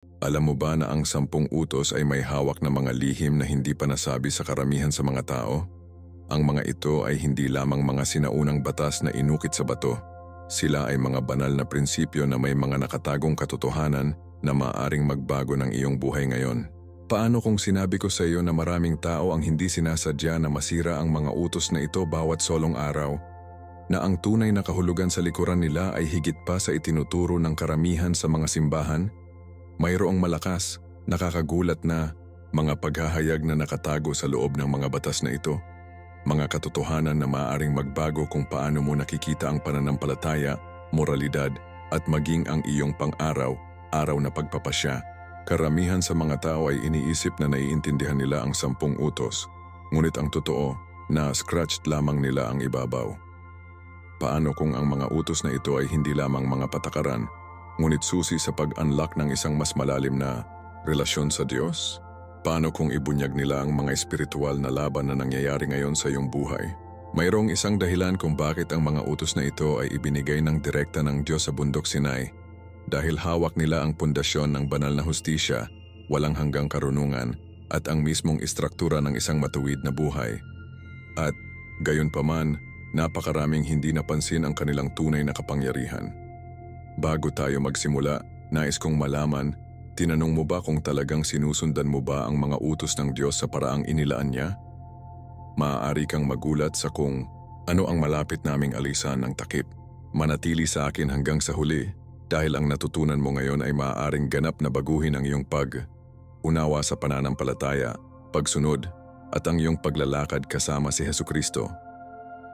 Alam mo ba na ang 10 utos ay may hawak na mga lihim na hindi pa nasabi sa karamihan sa mga tao? Ang mga ito ay hindi lamang mga sinaunang batas na inukit sa bato. Sila ay mga banal na prinsipyo na may mga nakatagong katotohanan na maaaring magbago ng iyong buhay ngayon. Paano kung sinabi ko sa iyo na maraming tao ang hindi sinasadya na masira ang mga utos na ito bawat solong araw? Na ang tunay na kahulugan sa likuran nila ay higit pa sa itinuturo ng karamihan sa mga simbahan? Mayroong malakas, nakakagulat na mga paghahayag na nakatago sa loob ng mga batas na ito. Mga katotohanan na maaaring magbago kung paano mo nakikita ang pananampalataya, moralidad at maging ang iyong pang-araw-araw na pagpapasya. Karamihan sa mga tao ay iniisip na naiintindihan nila ang 10 utos, ngunit ang totoo na scratched lamang nila ang ibabaw. Paano kung ang mga utos na ito ay hindi lamang mga patakaran, ngunit susi sa pag-unlock ng isang mas malalim na relasyon sa Diyos? Paano kung ibunyag nila ang mga espiritual na laban na nangyayari ngayon sa iyong buhay? Mayroong isang dahilan kung bakit ang mga utos na ito ay ibinigay ng direkta ng Diyos sa bundok Sinai. Dahil hawak nila ang pundasyon ng banal na hustisya, walang hanggang karunungan, at ang mismong istruktura ng isang matuwid na buhay. At, gayunpaman, napakaraming hindi napansin ang kanilang tunay na kapangyarihan. Bago tayo magsimula, nais kong malaman, tinanong mo ba kung talagang sinusundan mo ba ang mga utos ng Diyos sa paraang inilaan niya? Maaari kang magulat sa kung ano ang malapit naming alisan ng takip. Manatili sa akin hanggang sa huli dahil ang natutunan mo ngayon ay maaaring ganap na baguhin ang iyong pag-unawa sa pananampalataya, pagsunod, at ang iyong paglalakad kasama si Hesukristo.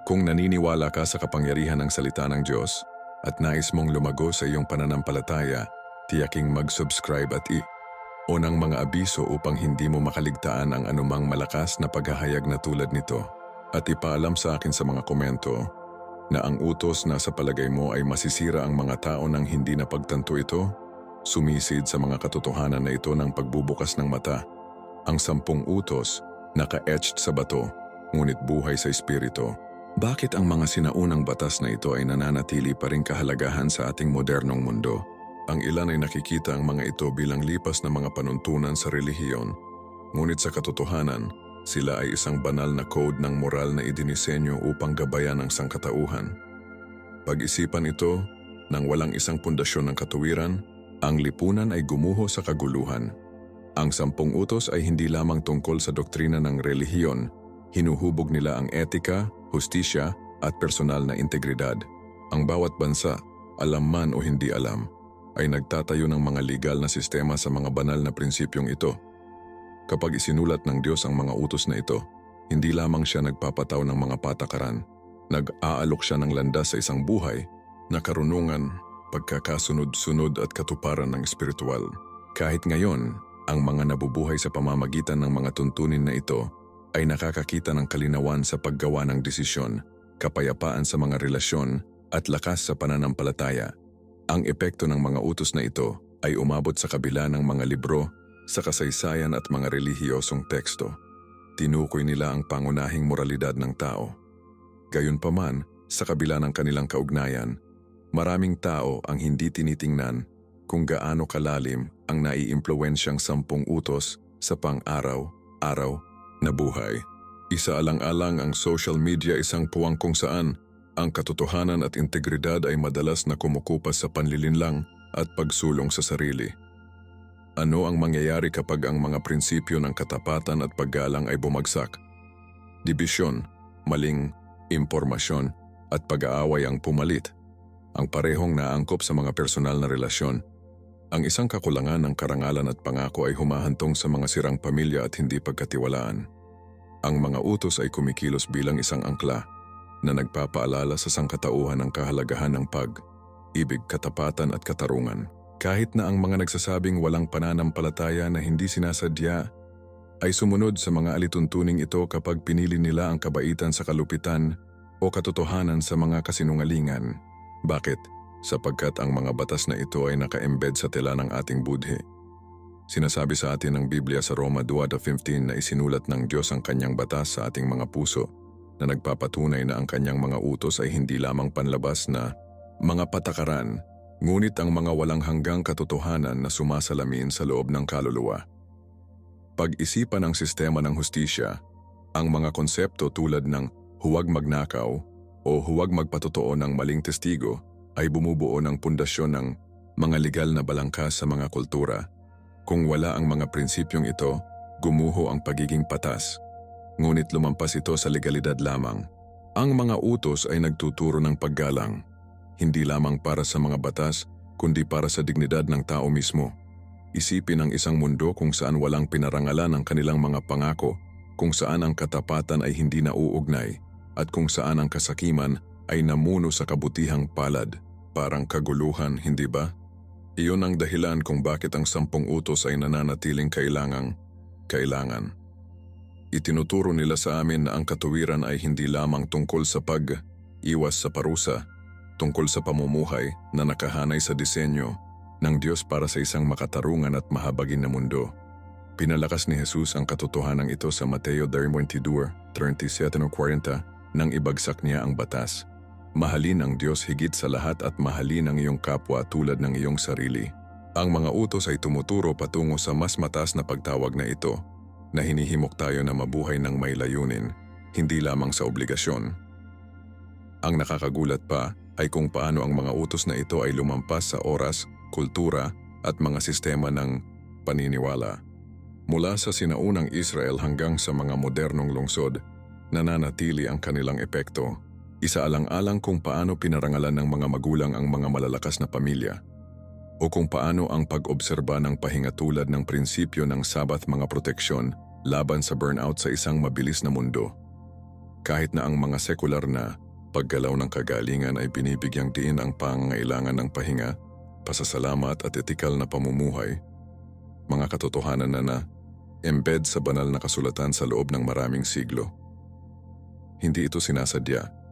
Kung naniniwala ka sa kapangyarihan ng salita ng Diyos at nais mong lumago sa iyong pananampalataya, tiyaking mag-subscribe at i-on ang mga abiso upang hindi mo makaligtaan ang anumang malakas na paghahayag na tulad nito. At ipaalam sa akin sa mga komento na ang utos na sa palagay mo ay masisira ang mga tao nang hindi napagtanto ito, sumisid sa mga katotohanan na ito ng pagbubukas ng mata. Ang 10 utos, naka-etched sa bato, ngunit buhay sa espiritu. Bakit ang mga sinaunang batas na ito ay nananatili pa rin kahalagahan sa ating modernong mundo? Ang ilan ay nakikita ang mga ito bilang lipas na mga panuntunan sa relihiyon, ngunit sa katotohanan, sila ay isang banal na code ng moral na idinisenyo upang gabayan ang sangkatauhan. Pag-isipan ito, nang walang isang pundasyon ng katuwiran, ang lipunan ay gumuho sa kaguluhan. Ang 10 utos ay hindi lamang tungkol sa doktrina ng relihiyon, hinuhubog nila ang etika, hustisya at personal na integridad. Ang bawat bansa, alam man o hindi alam, ay nagtatayo ng mga legal na sistema sa mga banal na prinsipyong ito. Kapag isinulat ng Diyos ang mga utos na ito, hindi lamang siya nagpapataw ng mga patakaran, nag-aalok siya ng landas sa isang buhay na karunungan, pagkakasunod-sunod at katuparan ng espiritual. Kahit ngayon, ang mga nabubuhay sa pamamagitan ng mga tuntunin na ito ay nakakakita ng kalinawan sa paggawa ng desisyon, kapayapaan sa mga relasyon at lakas sa pananampalataya. Ang epekto ng mga utos na ito ay umabot sa kabila ng mga libro, sa kasaysayan at mga relihiyosong teksto. Tinukoy nila ang pangunahing moralidad ng tao. Gayunpaman, sa kabila ng kanilang kaugnayan, maraming tao ang hindi tinitingnan kung gaano kalalim ang naiimpluwensyang 10 utos sa pang-araw-araw na buhay. Isaalang-alang ang social media, isang puwang kung saan ang katotohanan at integridad ay madalas na kumukupas sa panlilinlang at pagsulong sa sarili. Ano ang mangyayari kapag ang mga prinsipyo ng katapatan at paggalang ay bumagsak? Dibisyon, maling impormasyon at pag-aaway ang pumalit. Ang parehong naangkop sa mga personal na relasyon. Ang isang kakulangan ng karangalan at pangako ay humahantong sa mga sirang pamilya at hindi pagkatiwalaan. Ang mga utos ay kumikilos bilang isang angkla na nagpapaalala sa sangkatauhan ng kahalagahan ng pag-ibig, katapatan at katarungan. Kahit na ang mga nagsasabing walang pananampalataya na hindi sinasadya ay sumunod sa mga alituntuning ito kapag pinili nila ang kabaitan sa kalupitan o katotohanan sa mga kasinungalingan. Bakit? Sapagkat ang mga batas na ito ay naka-embed sa tela ng ating budhe. Sinasabi sa atin ng Biblia sa Roma 2:15 na isinulat ng Diyos ang kanyang batas sa ating mga puso na nagpapatunay na ang kanyang mga utos ay hindi lamang panlabas na mga patakaran, ngunit ang mga walang hanggang katotohanan na sumasalamin sa loob ng kaluluwa. Pag-isipan ng sistema ng hustisya, ang mga konsepto tulad ng huwag magnakaw o huwag magpatotoo ng maling testigo ay bumubuo ng pundasyon ng mga legal na balangkas sa mga kultura. Kung wala ang mga prinsipyong ito, gumuho ang pagiging patas. Ngunit lumampas ito sa legalidad lamang. Ang mga utos ay nagtuturo ng paggalang, hindi lamang para sa mga batas, kundi para sa dignidad ng tao mismo. Isipin ang isang mundo kung saan walang pinarangalan ang kanilang mga pangako, kung saan ang katapatan ay hindi nauugnay, at kung saan ang kasakiman ay namuno sa kabutihang palad. Parang kaguluhan, hindi ba? Iyon ang dahilan kung bakit ang 10 utos ay nananatiling kailangan. Itinuturo nila sa amin na ang katuwiran ay hindi lamang tungkol sa pag-iwas sa parusa, tungkol sa pamumuhay na nakahanay sa disenyo ng Diyos para sa isang makatarungan at mahabagin na mundo. Pinalakas ni Jesus ang katotohanan ito sa Mateo 22:37-40 nang ibagsak niya ang batas. Mahalin ang Diyos higit sa lahat at mahalin ang iyong kapwa tulad ng iyong sarili. Ang mga utos ay tumuturo patungo sa mas mataas na pagtawag na ito, na hinihimok tayo na mabuhay ng may layunin, hindi lamang sa obligasyon. Ang nakakagulat pa ay kung paano ang mga utos na ito ay lumampas sa oras, kultura at mga sistema ng paniniwala. Mula sa sinaunang Israel hanggang sa mga modernong lungsod, nananatili ang kanilang epekto. Isaalang-alang kung paano pinarangalan ng mga magulang ang mga malalakas na pamilya, o kung paano ang pag-obserba ng pahinga tulad ng prinsipyo ng Sabbath mga proteksyon laban sa burnout sa isang mabilis na mundo. Kahit na ang mga sekular na paggalaw ng kagalingan ay binibigyang diin ang pangangailangan ng pahinga, pasasalamat at etikal na pamumuhay, mga katotohanan na embed sa banal na kasulatan sa loob ng maraming siglo. Hindi ito sinasadya.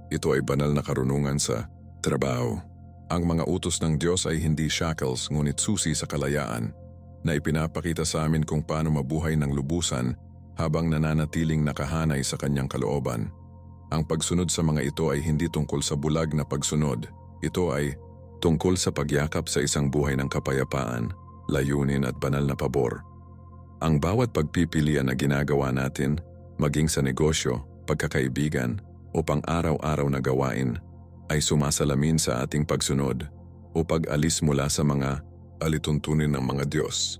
Ito ay banal na karunungan sa trabaho. Ang mga utos ng Diyos ay hindi shackles ngunit susi sa kalayaan, na ipinapakita sa amin kung paano mabuhay ng lubusan habang nananatiling nakahanay sa kanyang kalooban. Ang pagsunod sa mga ito ay hindi tungkol sa bulag na pagsunod. Ito ay tungkol sa pagyakap sa isang buhay ng kapayapaan, layunin at banal na pabor. Ang bawat pagpipilian na ginagawa natin, maging sa negosyo, pagkakaibigan, o pang-araw-araw na gawain, ay sumasalamin sa ating pagsunod o pag-alis mula sa mga alituntunin ng mga Diyos.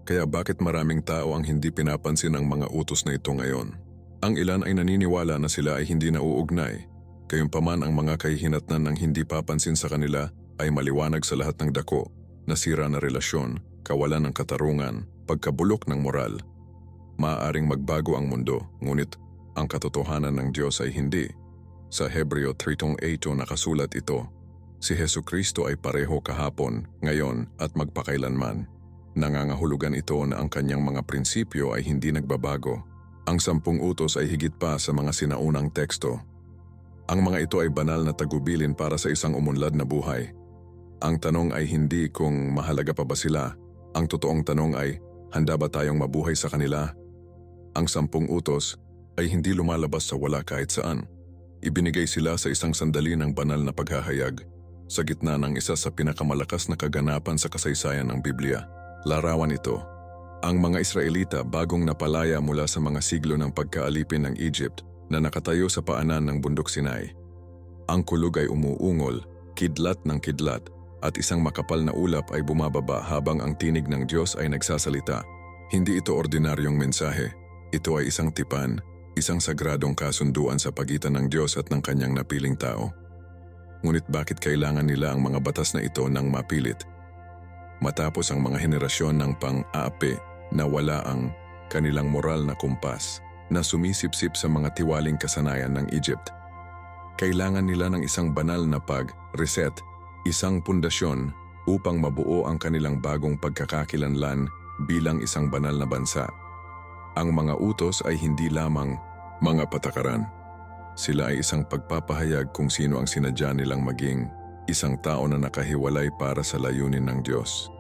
Kaya bakit maraming tao ang hindi pinapansin ang mga utos na ito ngayon? Ang ilan ay naniniwala na sila ay hindi nauugnay, gayunpaman ang mga kahihinatnan ng hindi papansin sa kanila ay maliwanag sa lahat ng dako, nasira na relasyon, kawalan ng katarungan, pagkabulok ng moral. Maaaring magbago ang mundo, ngunit ang katotohanan ng Diyos ay hindi. Sa Hebreo 3:8 nakasulat ito, si Hesukristo ay pareho kahapon, ngayon at magpakailanman. Nangangahulugan ito na ang kanyang mga prinsipyo ay hindi nagbabago. Ang 10 utos ay higit pa sa mga sinaunang teksto. Ang mga ito ay banal na tagubilin para sa isang umunlad na buhay. Ang tanong ay hindi kung mahalaga pa ba sila. Ang totoong tanong ay, handa ba tayong mabuhay sa kanila? Ang 10 utos ay hindi lumalabas sa wala kahit saan. Ibinigay sila sa isang sandali ng banal na paghahayag, sa gitna ng isa sa pinakamalakas na kaganapan sa kasaysayan ng Biblia. Larawan ito. Ang mga Israelita bagong napalaya mula sa mga siglo ng pagkaalipin ng Egypt na nakatayo sa paanan ng bundok Sinai. Ang kulog ay umuungol, kidlat ng kidlat, at isang makapal na ulap ay bumababa habang ang tinig ng Diyos ay nagsasalita. Hindi ito ordinaryong mensahe. Ito ay isang tipan, isang sagradong kasunduan sa pagitan ng Diyos at ng kanyang napiling tao. Ngunit bakit kailangan nila ang mga batas na ito nang mapilit? Matapos ang mga henerasyon ng pang-aapi na wala ang kanilang moral na kumpas na sumisipsip sa mga tiwaling kasanayan ng Egypt. Kailangan nila ng isang banal na pag-reset, isang pundasyon upang mabuo ang kanilang bagong pagkakakilanlan bilang isang banal na bansa. Ang mga utos ay hindi lamang mga patakaran. Sila ay isang pagpapahayag kung sino ang sinadya nilang maging isang tao na nakahiwalay para sa layunin ng Diyos.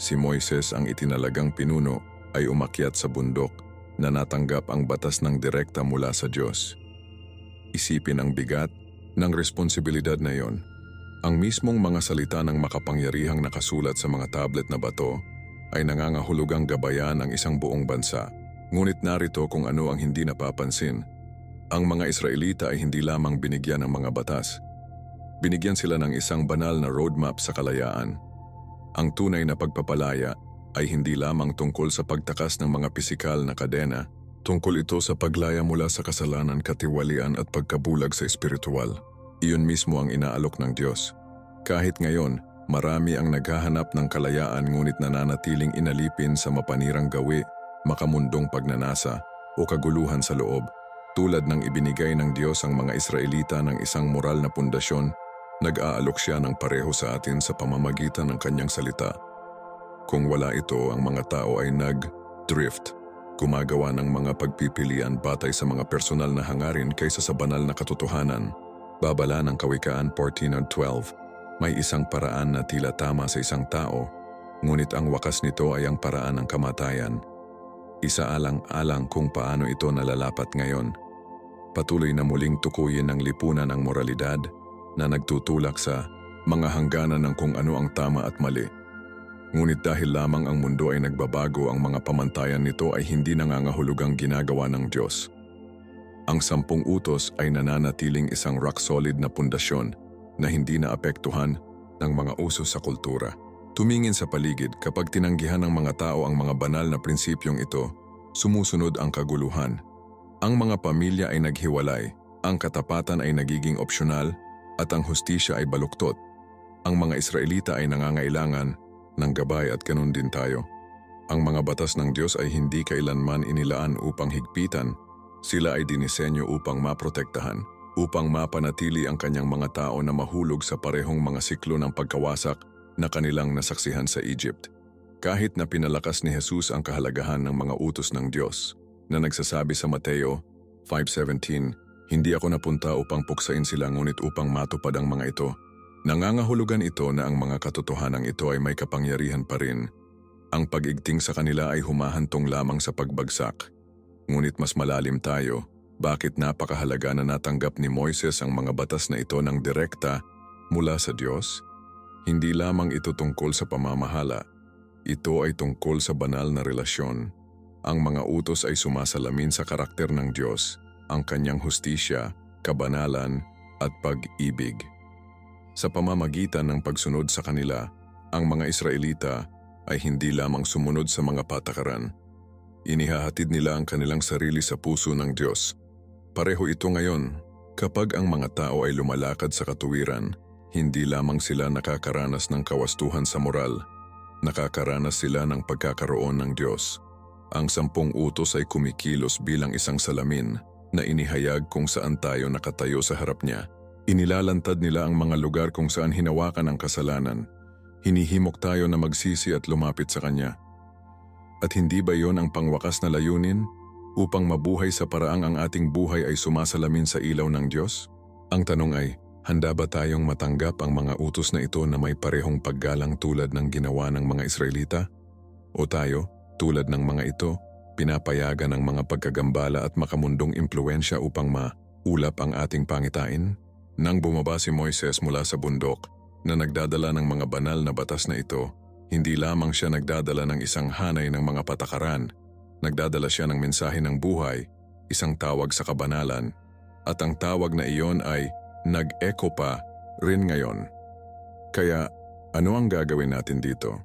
Si Moises, ang itinalagang pinuno, ay umakyat sa bundok na natanggap ang batas ng direkta mula sa Diyos. Isipin ang bigat ng responsibilidad na iyon. Ang mismong mga salita ng makapangyarihang nakasulat sa mga tablet na bato ay nangangahulugang gabayan ang isang buong bansa. Ngunit narito kung ano ang hindi napapansin. Ang mga Israelita ay hindi lamang binigyan ng mga batas. Binigyan sila ng isang banal na roadmap sa kalayaan. Ang tunay na pagpapalaya ay hindi lamang tungkol sa pagtakas ng mga pisikal na kadena, tungkol ito sa paglaya mula sa kasalanan, katiwalian at pagkabulag sa espiritual. Iyon mismo ang inaalok ng Diyos. Kahit ngayon, marami ang naghahanap ng kalayaan ngunit nananatiling inalipin sa mapanirang gawi, makamundong pagnanasa o kaguluhan sa loob. Tulad ng ibinigay ng Diyos ang mga Israelita ng isang moral na pundasyon, nag-aalok siya ng pareho sa atin sa pamamagitan ng kanyang salita. Kung wala ito, ang mga tao ay nag-drift, gumagawa ng mga pagpipilian batay sa mga personal na hangarin kaysa sa banal na katotohanan. Babala ng Kawikaan 14:12, may isang paraan na tila tama sa isang tao, ngunit ang wakas nito ay ang paraan ng kamatayan. Isaalang-alang kung paano ito nalalapat ngayon. Patuloy na muling tukuyin ng lipunan ang moralidad na nagtutulak sa mga hangganan ng kung ano ang tama at mali. Ngunit dahil lamang ang mundo ay nagbabago, ang mga pamantayan nito ay hindi nangangahulugang ginagawa ng Diyos. Ang 10 utos ay nananatiling isang rock-solid na pundasyon na hindi naapektuhan ng mga usos sa kultura. Tumingin sa paligid, kapag tinanggihan ng mga tao ang mga banal na prinsipyong ito, sumusunod ang kaguluhan. Ang mga pamilya ay naghiwalay, ang katapatan ay nagiging opsyonal, at ang hustisya ay baluktot. Ang mga Israelita ay nangangailangan ng gabay at ganun din tayo. Ang mga batas ng Diyos ay hindi kailanman inilaan upang higpitan. Sila ay dinisenyo upang maprotektahan, upang mapanatili ang kanyang mga tao na mahulog sa parehong mga siklo ng pagkawasak na kanilang nasaksihan sa Egypt. Kahit na pinalakas ni Jesus ang kahalagahan ng mga utos ng Diyos, na nagsasabi sa Mateo 5:17, "Hindi ako napunta upang puksain sila ngunit upang matupad ang mga ito." Nangangahulugan ito na ang mga katotohanang ito ay may kapangyarihan pa rin. Ang pag-igting sa kanila ay humahantong lamang sa pagbagsak. Ngunit mas malalim tayo, bakit napakahalaga na natanggap ni Moises ang mga batas na ito ng direkta mula sa Diyos? Hindi lamang ito tungkol sa pamamahala. Ito ay tungkol sa banal na relasyon. Ang mga utos ay sumasalamin sa karakter ng Diyos, ang kanyang hustisya, kabanalan at pag-ibig. Sa pamamagitan ng pagsunod sa kanila, ang mga Israelita ay hindi lamang sumunod sa mga patakaran. Inihahatid nila ang kanilang sarili sa puso ng Diyos. Pareho ito ngayon, kapag ang mga tao ay lumalakad sa katuwiran, hindi lamang sila nakakaranas ng kawastuhan sa moral, nakakaranas sila ng pagkakaroon ng Diyos. Ang 10 utos ay kumikilos bilang isang salamin na inihayag kung saan tayo nakatayo sa harap niya. Inilalantad nila ang mga lugar kung saan hinawakan ang kasalanan. Hinihimok tayo na magsisi at lumapit sa Kanya. At hindi ba yon ang pangwakas na layunin? Upang mabuhay sa paraang ang ating buhay ay sumasalamin sa ilaw ng Diyos? Ang tanong ay, handa ba tayong matanggap ang mga utos na ito na may parehong paggalang tulad ng ginawa ng mga Israelita? O tayo, tulad ng mga ito, pinapayagan ng mga pagkagambala at makamundong impluensya upang maulap ang ating pangitain? Nang bumaba si Moises mula sa bundok na nagdadala ng mga banal na batas na ito, hindi lamang siya nagdadala ng isang hanay ng mga patakaran, nagdadala siya ng mensahe ng buhay, isang tawag sa kabanalan, at ang tawag na iyon ay nag-echo pa rin ngayon. Kaya, ano ang gagawin natin dito?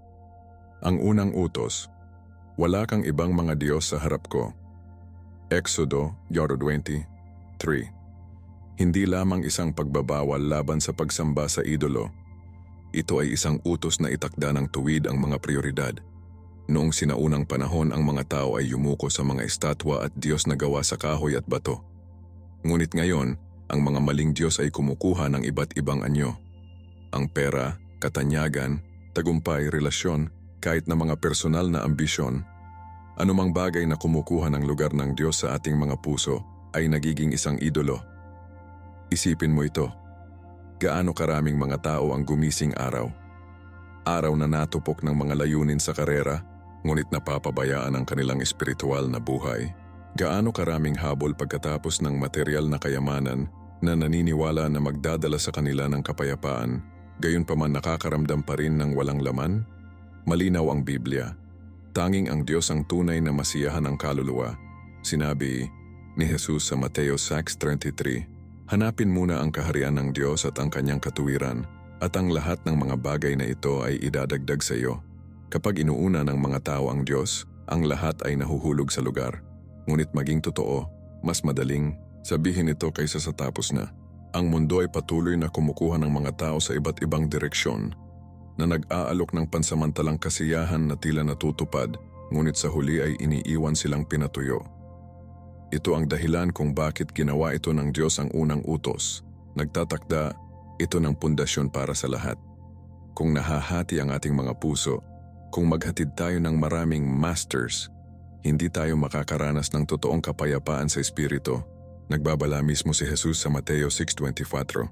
Ang unang utos, wala kang ibang mga Diyos sa harap ko. Exodo 20:3. Hindi lamang isang pagbabawal laban sa pagsamba sa idolo. Ito ay isang utos na itakda ng tuwid ang mga prioridad. Noong sinaunang panahon, ang mga tao ay yumuko sa mga estatwa at Diyos na gawa sa kahoy at bato. Ngunit ngayon, ang mga maling Diyos ay kumukuha ng iba't ibang anyo. Ang pera, katanyagan, tagumpay, relasyon, kahit na mga personal na ambisyon. Anumang bagay na kumukuha ng lugar ng Diyos sa ating mga puso ay nagiging isang idolo. Isipin mo ito. Gaano karaming mga tao ang gumising araw? Araw na natupok ng mga layunin sa karera, ngunit napapabayaan ang kanilang espiritual na buhay. Gaano karaming habol pagkatapos ng material na kayamanan na naniniwala na magdadala sa kanila ng kapayapaan, Gayunpaman nakakaramdam pa rin ng walang laman? Malinaw ang Biblia. Tanging ang Diyos ang tunay na masiyahan ng kaluluwa. Sinabi ni Jesus sa Mateo 6:33, "Hanapin muna ang kaharian ng Diyos at ang kanyang katuwiran, at ang lahat ng mga bagay na ito ay idadagdag sa iyo." Kapag inuuna ng mga tao ang Diyos, ang lahat ay nahuhulog sa lugar. Ngunit maging totoo, mas madaling sabihin ito kaysa sa tapos na. Ang mundo ay patuloy na kumukuha ng mga tao sa iba't ibang direksyon, na nag-aalok ng pansamantalang kasiyahan na tila natutupad, ngunit sa huli ay iniiwan silang pinatuyo. Ito ang dahilan kung bakit ginawa ito ng Diyos ang unang utos. Nagtatakda ito ng pundasyon para sa lahat. Kung nahahati ang ating mga puso, kung maghatid tayo ng maraming masters, hindi tayo makakaranas ng totoong kapayapaan sa espiritu. Nagbabala mismo si Jesus sa Mateo 6:24.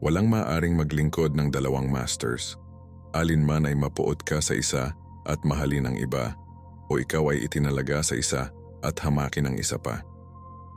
Walang maaring maglingkod ng dalawang masters. Alinman ay mapuot ka sa isa at mahalin ang iba, o ikaw ay itinalaga sa isa at hamakin ang isa pa.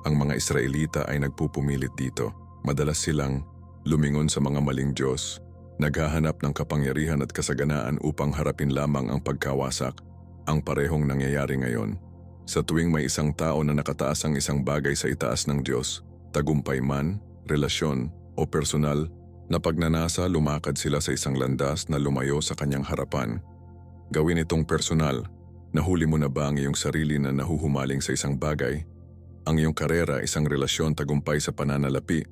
Ang mga Israelita ay nagpupumilit dito. Madalas silang lumingon sa mga maling Diyos, naghahanap ng kapangyarihan at kasaganaan upang harapin lamang ang pagkawasak, ang parehong nangyayari ngayon. Sa tuwing may isang tao na nakataas ang isang bagay sa itaas ng Diyos, tagumpay man, relasyon o personal, na pagnanasa lumakad sila sa isang landas na lumayo sa kanyang harapan. Gawin itong personal. Nahuli mo na ba ang iyong sarili na nahuhumaling sa isang bagay? Ang iyong karera, isang relasyon tagumpay sa pananalapi,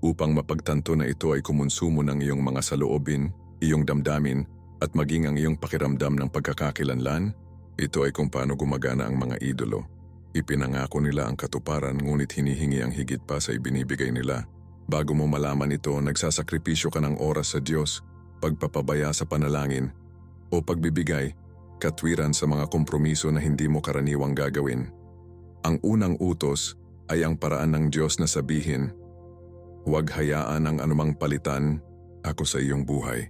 upang mapagtanto na ito ay kumonsumo ng iyong mga saloobin, iyong damdamin, at maging ang iyong pakiramdam ng pagkakakilanlan? Ito ay kung paano gumagana ang mga idolo. Ipinangako nila ang katuparan ngunit hinihingi ang higit pa sa ibinibigay nila. Bago mo malaman ito, nagsasakripisyo ka ng oras sa Diyos, pagpapabaya sa panalangin, o pagbibigay, katwiran sa mga kompromiso na hindi mo karaniwang gagawin. Ang unang utos ay ang paraan ng Diyos na sabihin, "Huwag hayaan ang anumang palitan ako sa iyong buhay."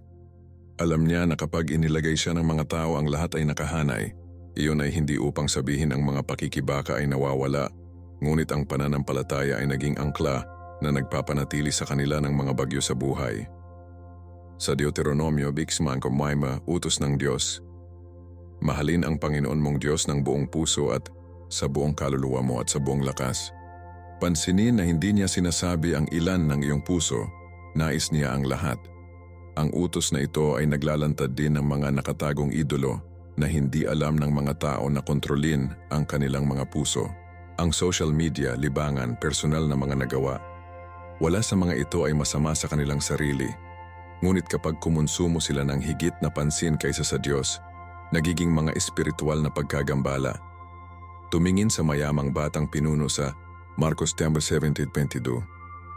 Alam niya na kapag inilagay siya ng mga tao ang lahat ay nakahanay, iyon ay hindi upang sabihin ang mga pakikibaka ay nawawala, ngunit ang pananampalataya ay naging angkla na nagpapanatili sa kanila ng mga bagyo sa buhay. Sa Deuteronomio 6:5, utos ng Diyos, "Mahalin ang Panginoon mong Diyos ng buong puso at sa buong kaluluwa mo at sa buong lakas." Pansinin na hindi niya sinasabi ang ilan ng iyong puso, nais niya ang lahat. Ang utos na ito ay naglalantad din ng mga nakatagong idolo na hindi alam ng mga tao na kontrolin ang kanilang mga puso. Ang social media, libangan, personal na mga nagawa. Wala sa mga ito ay masama sa kanilang sarili. Ngunit kapag kumonsumo sila ng higit na pansin kaysa sa Diyos, nagiging mga espiritual na pagkagambala. Tumingin sa mayamang batang pinuno sa Marcos 10:17-22.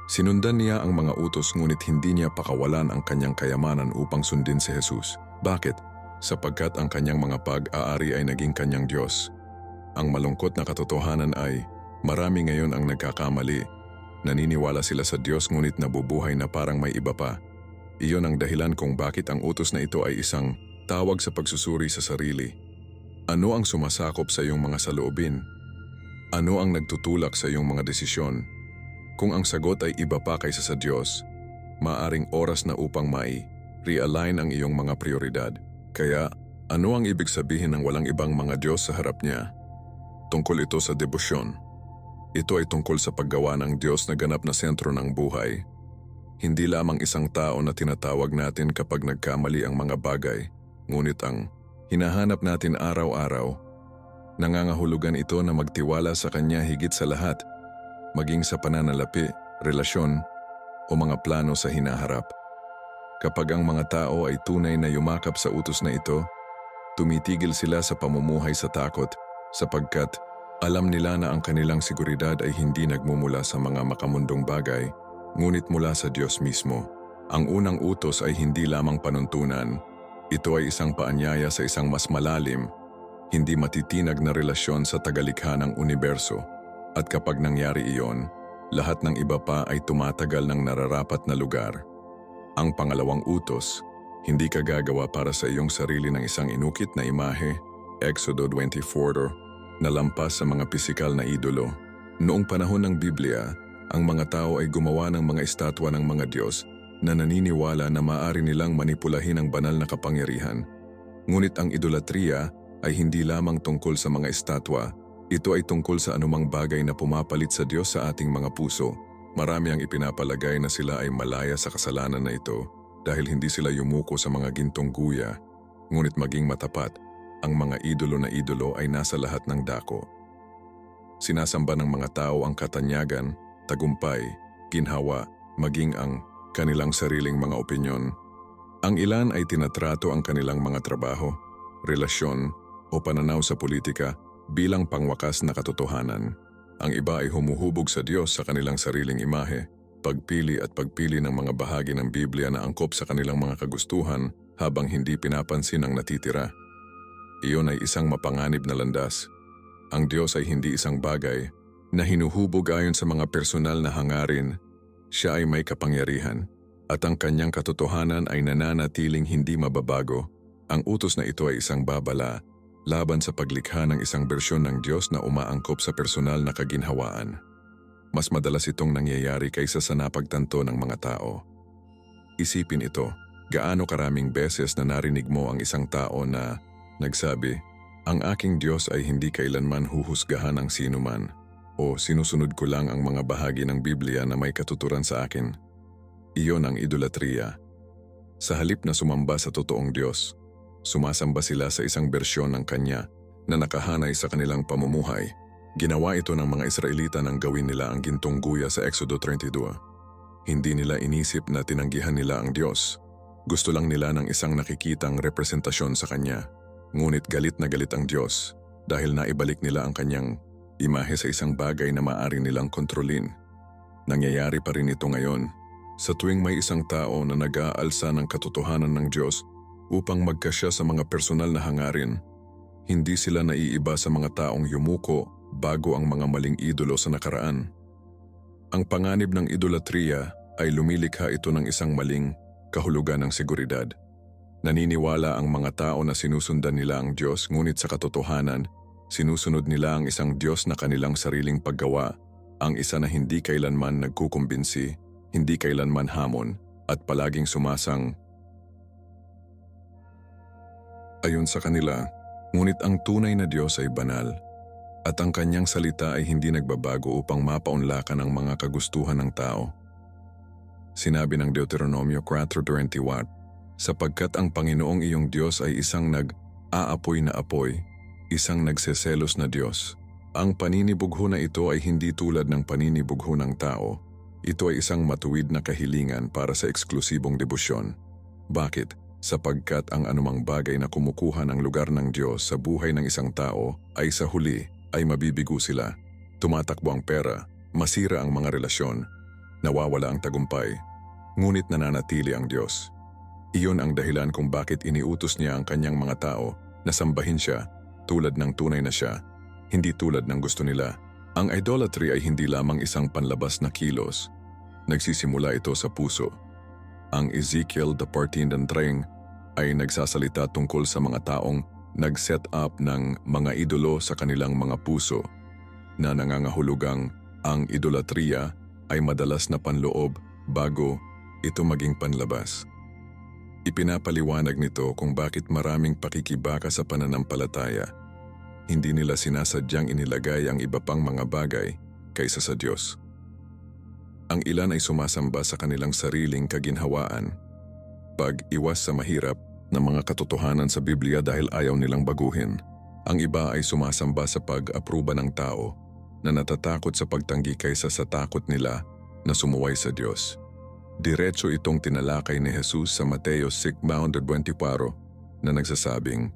Sinundan niya ang mga utos ngunit hindi niya pakawalan ang kanyang kayamanan upang sundin si Jesus. Bakit? Sapagkat ang kanyang mga pag-aari ay naging kanyang Diyos. Ang malungkot na katotohanan ay, marami ngayon ang nagkakamali. Naniniwala sila sa Diyos ngunit nabubuhay na parang may iba pa. Iyon ang dahilan kung bakit ang utos na ito ay isang tawag sa pagsusuri sa sarili. Ano ang sumasakop sa iyong mga saloobin? Ano ang nagtutulak sa iyong mga desisyon? Kung ang sagot ay iba pa kaysa sa Diyos, maaring oras na upang realign ang iyong mga prioridad. Kaya, ano ang ibig sabihin ng walang ibang mga Diyos sa harap niya? Tungkol ito sa debosyon. Ito ay tungkol sa paggawa ng Diyos na ganap na sentro ng buhay. Hindi lamang isang tao na tinatawag natin kapag nagkamali ang mga bagay, ngunit ang hinahanap natin araw-araw. Nangangahulugan ito na magtiwala sa Kanya higit sa lahat, maging sa pananalapi, relasyon, o mga plano sa hinaharap. Kapag ang mga tao ay tunay na yumakap sa utos na ito, tumitigil sila sa pamumuhay sa takot sapagkat alam nila na ang kanilang seguridad ay hindi nagmumula sa mga makamundong bagay, ngunit mula sa Diyos mismo. Ang unang utos ay hindi lamang panuntunan, ito ay isang paanyaya sa isang mas malalim, hindi matitinag na relasyon sa tagalikha ng universo. At kapag nangyari iyon, lahat ng iba pa ay tumatagal ng nararapat na lugar. Ang pangalawang utos, hindi ka gagawa para sa iyong sarili ng isang inukit na imahe, Exodo 24, na lampas sa mga pisikal na idolo. Noong panahon ng Biblia, ang mga tao ay gumawa ng mga estatwa ng mga Diyos na naniniwala na maaari nilang manipulahin ang banal na kapangyarihan. Ngunit ang idolatriya ay hindi lamang tungkol sa mga estatwa, ito ay tungkol sa anumang bagay na pumapalit sa Diyos sa ating mga puso. Marami ang ipinapalagay na sila ay malaya sa kasalanan na ito dahil hindi sila yumuko sa mga gintong guya. Ngunit maging matapat, ang mga idolo na idolo ay nasa lahat ng dako. Sinasamba ng mga tao ang katanyagan, tagumpay, ginhawa, maging ang kanilang sariling mga opinyon. Ang ilan ay tinatrato ang kanilang mga trabaho, relasyon o pananaw sa politika bilang pangwakas na katotohanan. Ang iba ay humuhubog sa Diyos sa kanilang sariling imahe, pagpili at pagpili ng mga bahagi ng Biblia na angkop sa kanilang mga kagustuhan habang hindi pinapansin ang natitira. Iyon ay isang mapanganib na landas. Ang Diyos ay hindi isang bagay na hinuhubog ayon sa mga personal na hangarin. Siya ay may kapangyarihan at ang kanyang katotohanan ay nananatiling hindi mababago. Ang utos na ito ay isang babala laban sa paglikha ng isang bersyon ng Diyos na umaangkop sa personal na kaginhawaan. Mas madalas itong nangyayari kaysa sa napagtanto ng mga tao. Isipin ito, gaano karaming beses na narinig mo ang isang tao na nagsabi, "Ang aking Diyos ay hindi kailanman huhusgahan ang sinuman," o "Sinusunod ko lang ang mga bahagi ng Biblia na may katuturan sa akin." Iyon ang idolatriya. Sa halip na sumamba sa totoong Diyos, sumasamba sila sa isang bersyon ng Kanya na nakahanay sa kanilang pamumuhay. Ginawa ito ng mga Israelita nang gawin nila ang gintong guya sa Exodo 32. Hindi nila inisip na tinanggihan nila ang Diyos. Gusto lang nila ng isang nakikitang representasyon sa Kanya. Ngunit galit na galit ang Diyos dahil naibalik nila ang Kanyang imahe sa isang bagay na maaari nilang kontrolin. Nangyayari pa rin ito ngayon. Sa tuwing may isang tao na nag-aalsa ng katotohanan ng Diyos upang magkasya sa mga personal na hangarin, hindi sila naiiba sa mga taong yumuko bago ang mga maling idolo sa nakaraan. Ang panganib ng idolatriya ay lumilikha ito ng isang maling kahulugan ng seguridad. Naniniwala ang mga tao na sinusundan nila ang Diyos, ngunit sa katotohanan, sinusunod nila ang isang Diyos na kanilang sariling paggawa, ang isa na hindi kailanman nagkukumbinsi, hindi kailanman hamon, at palaging sumasang ayon sa kanila. Ngunit ang tunay na Diyos ay banal, at ang kanyang salita ay hindi nagbabago upang mapaunlakan ang mga kagustuhan ng tao. Sinabi ng Deuteronomio 4:21, "Sapagkat ang Panginoong iyong Diyos ay isang nag-aapoy na apoy, isang nagseselos na Diyos." Ang paninibugho na ito ay hindi tulad ng paninibugho ng tao. Ito ay isang matuwid na kahilingan para sa eksklusibong debosyon. Bakit? Sapagkat ang anumang bagay na kumukuha ng lugar ng Diyos sa buhay ng isang tao ay sa huli ay mabibigo sila. Tumatakbo ang pera, masira ang mga relasyon, nawawala ang tagumpay, ngunit nananatili ang Diyos. Iyon ang dahilan kung bakit iniutos niya ang kanyang mga tao na sambahin siya tulad ng tunay na siya, hindi tulad ng gusto nila. Ang idolatry ay hindi lamang isang panlabas na kilos. Nagsisimula ito sa puso. Ang Ezekiel 14:3 ay nagsasalita tungkol sa mga taong nag-set up ng mga idolo sa kanilang mga puso, na nangangahulugang ang idolatriya ay madalas na panloob bago ito maging panlabas. Ipinapaliwanag nito kung bakit maraming pakikibaka sa pananampalataya. Hindi nila sinasadyang inilagay ang iba pang mga bagay kaysa sa Diyos. Ang ilan ay sumasamba sa kanilang sariling kaginhawaan, pag-iwas sa mahirap na mga katotohanan sa Biblia dahil ayaw nilang baguhin. Ang iba ay sumasamba sa pag-apruba ng tao na natatakot sa pagtanggi kaysa sa takot nila na sumuway sa Diyos. Diretso itong tinalakay ni Jesus sa Mateo 6:24 na nagsasabing,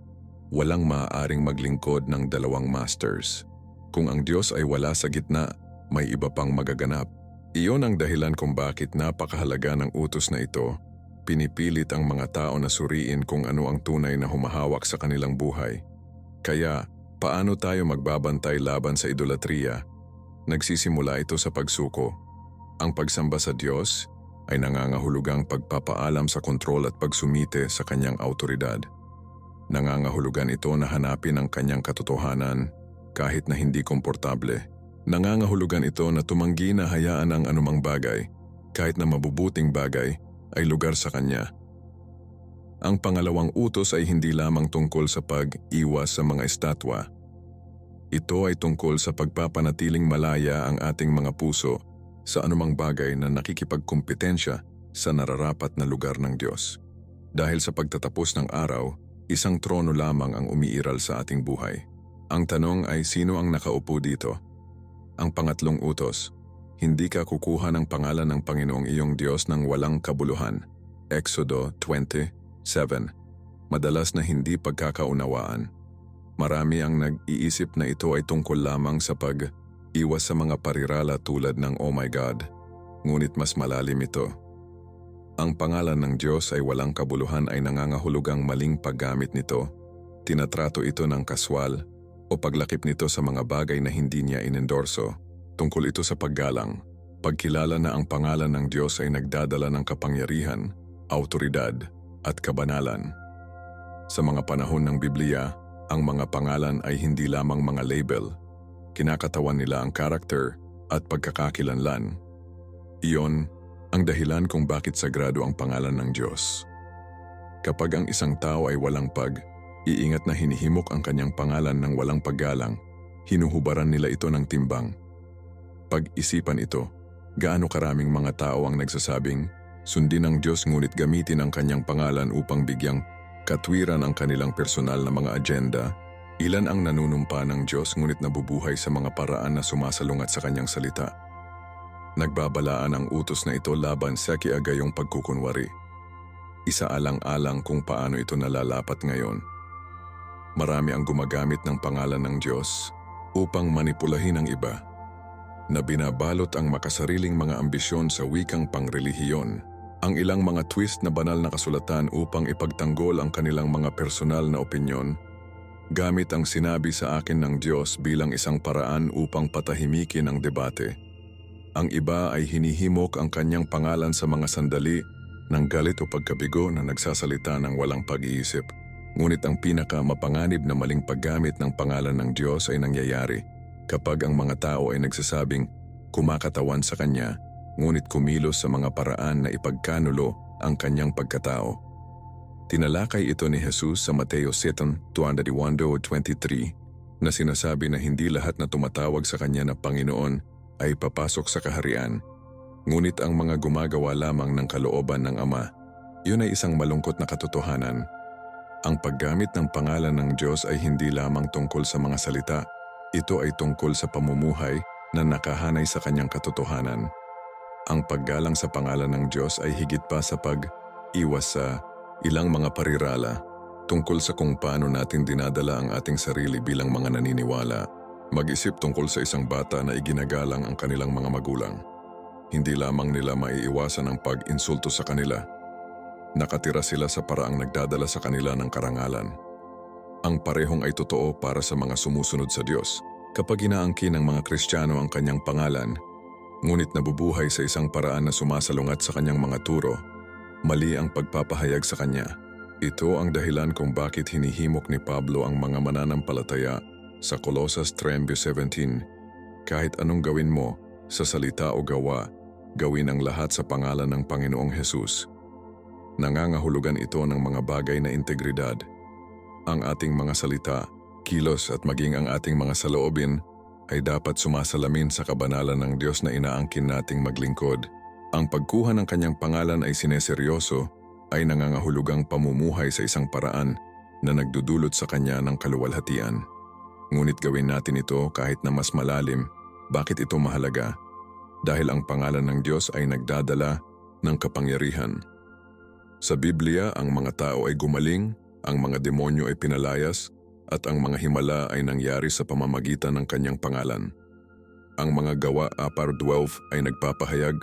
"Walang maaaring maglingkod ng dalawang masters. Kung ang Diyos ay wala sa gitna, may iba pang magaganap." Iyon ang dahilan kung bakit napakahalaga ng utos na ito. Pinipilit ang mga tao na suriin kung ano ang tunay na humahawak sa kanilang buhay. Kaya, paano tayo magbabantay laban sa idolatriya? Nagsisimula ito sa pagsuko. Ang pagsamba sa Diyos ay nangangahulugang pagpapaalam sa kontrol at pagsumite sa kanyang autoridad. Nangangahulugan ito na hanapin ang kanyang katotohanan kahit na hindi komportable. Nangangahulugan ito na tumanggi na hayaan ang anumang bagay, kahit na mabubuting bagay, ay lugar sa Kanya. Ang pangalawang utos ay hindi lamang tungkol sa pag-iwas sa mga estatwa. Ito ay tungkol sa pagpapanatiling malaya ang ating mga puso sa anumang bagay na nakikipagkumpetensya sa nararapat na lugar ng Diyos. Dahil sa pagtatapos ng araw, isang trono lamang ang umiiral sa ating buhay. Ang tanong ay sino ang nakaupo dito? Ang pangatlong utos, hindi ka kukuha ng pangalan ng Panginoong iyong Diyos ng walang kabuluhan. Exodo 20:7. Madalas na hindi pagkakaunawaan. Marami ang nag-iisip na ito ay tungkol lamang sa pag-iwas sa mga parirala tulad ng "Oh my God", ngunit mas malalim ito. Ang pangalan ng Diyos ay walang kabuluhan ay nangangahulugang maling paggamit nito. Tinatrato ito ng kaswal o paglakip nito sa mga bagay na hindi niya inendorso. Tungkol ito sa paggalang, pagkilala na ang pangalan ng Diyos ay nagdadala ng kapangyarihan, awtoridad at kabanalan. Sa mga panahon ng Biblia, ang mga pangalan ay hindi lamang mga label. Kinakatawan nila ang karakter at pagkakakilanlan. Iyon ang dahilan kung bakit sagrado ang pangalan ng Diyos. Kapag ang isang tao ay walang pag-iingat na hinihimok ang kanyang pangalan ng walang paggalang, hinuhubaran nila ito ng timbang. Pag-isipan ito, gaano karaming mga tao ang nagsasabing, sundin ang Diyos ngunit gamitin ang kanyang pangalan upang bigyang katwiran ang kanilang personal na mga agenda. Ilan ang nanunumpa ng Diyos ngunit nabubuhay sa mga paraan na sumasalungat sa kanyang salita. Nagbabalaan ang utos na ito laban sa kiagayong pagkukunwari. Isaalang-alang kung paano ito nalalapat ngayon. Marami ang gumagamit ng pangalan ng Diyos upang manipulahin ang iba, na binabalot ang makasariling mga ambisyon sa wikang pangrelihiyon. Ang ilang mga twist na banal na kasulatan upang ipagtanggol ang kanilang mga personal na opinyon, gamit ang sinabi sa akin ng Diyos bilang isang paraan upang patahimikin ang debate. Ang iba ay hinihimok ang kanyang pangalan sa mga sandali ng galit o pagkabigo na nagsasalita ng walang pag-iisip. Ngunit ang pinaka-mapanganib na maling paggamit ng pangalan ng Diyos ay nangyayari kapag ang mga tao ay nagsasabing kumakatawan sa Kanya, ngunit kumilos sa mga paraan na ipagkanulo ang kanyang pagkatao. Tinalakay ito ni Jesus sa Mateo 7:21-23 na sinasabi na hindi lahat na tumatawag sa Kanya na Panginoon ay papasok sa kaharian, ngunit ang mga gumagawa lamang ng kalooban ng Ama. Yun ay isang malungkot na katotohanan. Ang paggamit ng pangalan ng Diyos ay hindi lamang tungkol sa mga salita, ito ay tungkol sa pamumuhay na nakahanay sa Kanyang katotohanan. Ang paggalang sa pangalan ng Diyos ay higit pa sa pag-iwas sa ilang mga parirala tungkol sa kung paano natin dinadala ang ating sarili bilang mga naniniwala. Mag-isip tungkol sa isang bata na iginagalang ang kanilang mga magulang. Hindi lamang nila maiiwasan ang pag-insulto sa kanila. Nakatira sila sa paraang nagdadala sa kanila ng karangalan. Ang parehong ay totoo para sa mga sumusunod sa Diyos. Kapag inaangkin ng mga Kristiyano ang kanyang pangalan, ngunit nabubuhay sa isang paraan na sumasalungat sa kanyang mga turo, mali ang pagpapahayag sa kanya. Ito ang dahilan kung bakit hinihimok ni Pablo ang mga mananampalataya sa Colosas 3:17. Kahit anong gawin mo, sa salita o gawa, gawin ang lahat sa pangalan ng Panginoong Hesus. Nangangahulugan ito ng mga bagay na integridad. Ang ating mga salita, kilos at maging ang ating mga saloobin ay dapat sumasalamin sa kabanalan ng Diyos na inaangkin nating maglingkod. Ang pagkuha ng kanyang pangalan ay sineseryoso, ay nangangahulugang pamumuhay sa isang paraan na nagdudulot sa kanya ng kaluwalhatian. Ngunit gawin natin ito kahit na mas malalim. Bakit ito mahalaga? Dahil ang pangalan ng Diyos ay nagdadala ng kapangyarihan. Sa Biblia, ang mga tao ay gumaling, ang mga demonyo ay pinalayas, at ang mga himala ay nangyari sa pamamagitan ng kanyang pangalan. Ang mga gawa 4:12 ay nagpapahayag,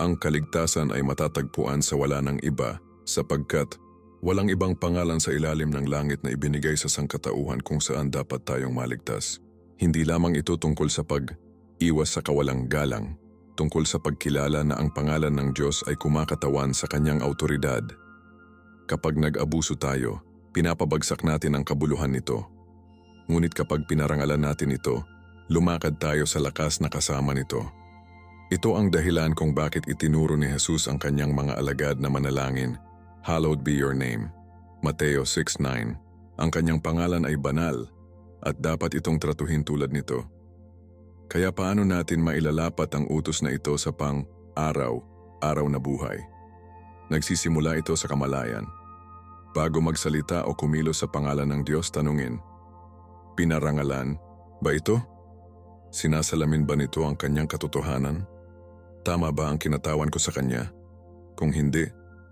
ang kaligtasan ay matatagpuan sa wala ng iba sapagkat walang ibang pangalan sa ilalim ng langit na ibinigay sa sangkatauhan kung saan dapat tayong maligtas. Hindi lamang ito tungkol sa pag-iwas sa kawalang galang, tungkol sa pagkilala na ang pangalan ng Diyos ay kumakatawan sa kanyang awtoridad. Kapag nag-abuso tayo, pinapabagsak natin ang kabuluhan nito. Ngunit kapag pinarangalan natin ito, lumakad tayo sa lakas na kasama nito. Ito ang dahilan kung bakit itinuro ni Jesus ang kanyang mga alagad na manalangin, "Hallowed be your name." Mateo 6:9. Ang kanyang pangalan ay banal at dapat itong tratuhin tulad nito. Kaya paano natin mailalapat ang utos na ito sa pang-araw na buhay? Nagsisimula ito sa kamalayan. Bago magsalita o kumilos sa pangalan ng Diyos, tanungin, pinarangalan ba ito? Sinasalamin ba nito ang kanyang katotohanan? Tama ba ang kinatawan ko sa kanya? Kung hindi,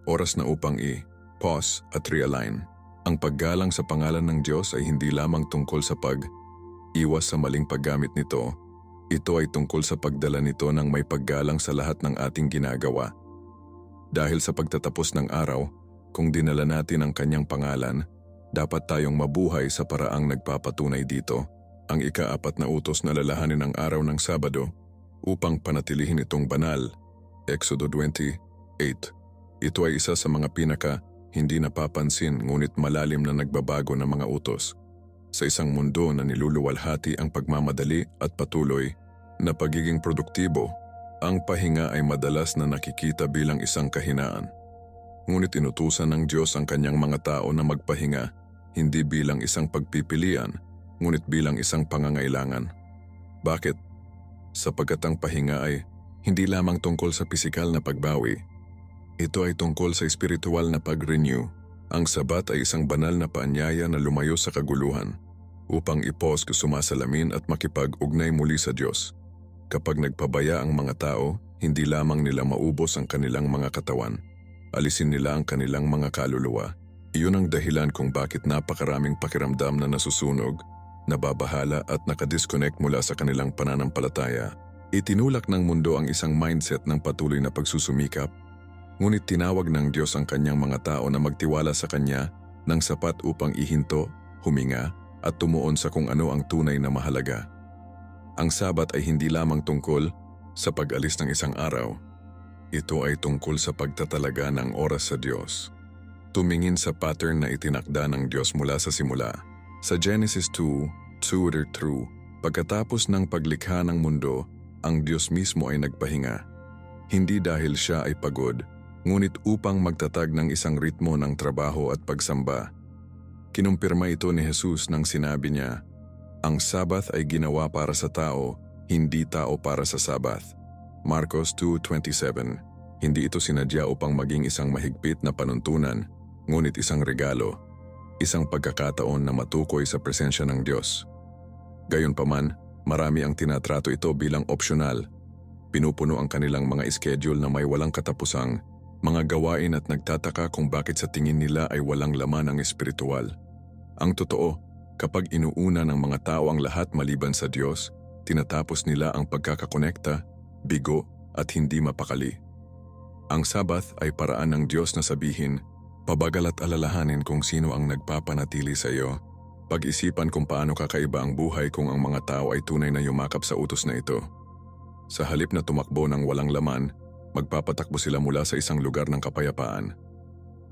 oras na upang i-pause at realign. Ang paggalang sa pangalan ng Diyos ay hindi lamang tungkol sa pag-iwas sa maling paggamit nito. Ito ay tungkol sa pagdala nito ng may paggalang sa lahat ng ating ginagawa. Dahil sa pagtatapos ng araw, kung dinala natin ang kanyang pangalan, dapat tayong mabuhay sa paraang nagpapatunay dito. Ang ika-4 na utos na lalahanin ang araw ng Sabado upang panatilihin itong banal. Exodo 28. Ito ay isa sa mga hindi napapansin ngunit malalim na nagbabago ng mga utos. Sa isang mundo na niluluwalhati ang pagmamadali at patuloy na pagiging produktibo, ang pahinga ay madalas na nakikita bilang isang kahinaan. Ngunit inutusan ng Diyos ang kanyang mga tao na magpahinga, hindi bilang isang pagpipilian, ngunit bilang isang pangangailangan. Bakit? Sapagkat ang pahinga ay hindi lamang tungkol sa pisikal na pagbawi. Ito ay tungkol sa espiritual na pag-renew. Ang Sabat ay isang banal na paanyaya na lumayo sa kaguluhan upang ipos sumasalamin at makipag-ugnay muli sa Diyos. Kapag nagpabaya ang mga tao, hindi lamang nila maubos ang kanilang mga katawan. Alisin nila ang kanilang mga kaluluwa. Iyon ang dahilan kung bakit napakaraming pakiramdam na nasusunog, nababahala at nakadisconnect mula sa kanilang pananampalataya. Itinulak ng mundo ang isang mindset ng patuloy na pagsusumikap, ngunit tinawag ng Diyos ang kanyang mga tao na magtiwala sa Kanya ng sapat upang ihinto, huminga at tumuon sa kung ano ang tunay na mahalaga. Ang Sabat ay hindi lamang tungkol sa pag-alis ng isang araw. Ito ay tungkol sa pagtatalaga ng oras sa Diyos. Tumingin sa pattern na itinakda ng Diyos mula sa simula. Sa Genesis 2:2-3, pagkatapos ng paglikha ng mundo, ang Diyos mismo ay nagpahinga. Hindi dahil siya ay pagod, ngunit upang magtatag ng isang ritmo ng trabaho at pagsamba. Kinumpirma ito ni Jesus nang sinabi niya, "Ang Sabat ay ginawa para sa tao, hindi tao para sa Sabat." Marcos 2:27. Hindi ito sinadya upang maging isang mahigpit na panuntunan, ngunit isang regalo. Isang pagkakataon na matukoy sa presensya ng Diyos. Gayunpaman, marami ang tinatrato ito bilang opsyonal. Pinupuno ang kanilang mga schedule na may walang katapusang mga gawain at nagtataka kung bakit sa tingin nila ay walang laman ang espiritual. Ang totoo, kapag inuuna ng mga tao ang lahat maliban sa Diyos, tinatapos nila ang pagkakakonekta, bigo at hindi mapakali. Ang Sabat ay paraan ng Diyos na sabihin, pabagal at alalahanin kung sino ang nagpapanatili sa iyo. Pag-isipan kung paano kakaiba ang buhay kung ang mga tao ay tunay na yumakap sa utos na ito. Sa halip na tumakbo ng walang laman, magpapatakbo sila mula sa isang lugar ng kapayapaan.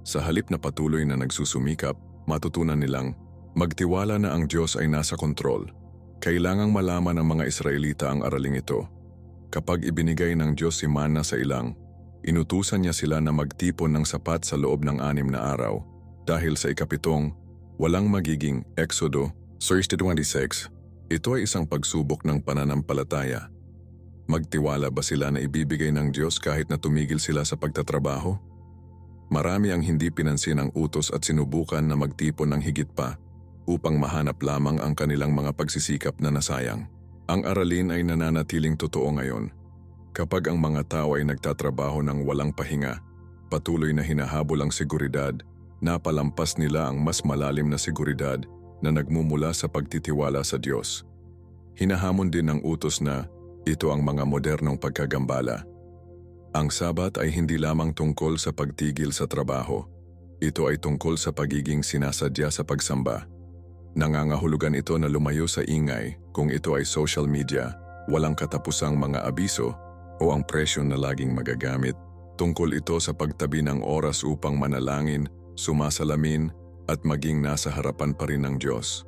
Sa halip na patuloy na nagsusumikap, matutunan nilang magtiwala na ang Diyos ay nasa kontrol. Kailangang malaman ng mga Israelita ang araling ito. Kapag ibinigay ng Diyos si Mana sa ilang, inutusan niya sila na magtipon ng sapat sa loob ng 6 na araw. Dahil sa ika-7, walang magiging Exodo 30:26. Ito ay isang pagsubok ng pananampalataya. Magtiwala ba sila na ibibigay ng Diyos kahit na tumigil sila sa pagtatrabaho? Marami ang hindi pinansin ang utos at sinubukan na magtipon ng higit pa upang mahanap lamang ang kanilang mga pagsisikap na nasayang. Ang aralin ay nananatiling totoo ngayon. Kapag ang mga tao ay nagtatrabaho ng walang pahinga, patuloy na hinahabol ang seguridad, napalampas nila ang mas malalim na seguridad na nagmumula sa pagtitiwala sa Diyos. Hinahamon din ng utos na ito ang mga modernong pagkagambala. Ang Sabat ay hindi lamang tungkol sa pagtigil sa trabaho. Ito ay tungkol sa pagiging sinasadya sa pagsamba. Nangangahulugan ito na lumayo sa ingay kung ito ay social media, walang katapusang mga abiso o ang presyo na laging magagamit. Tungkol ito sa pagtabi ng oras upang manalangin, sumasalamin at maging nasa harapan pa rin ng Diyos.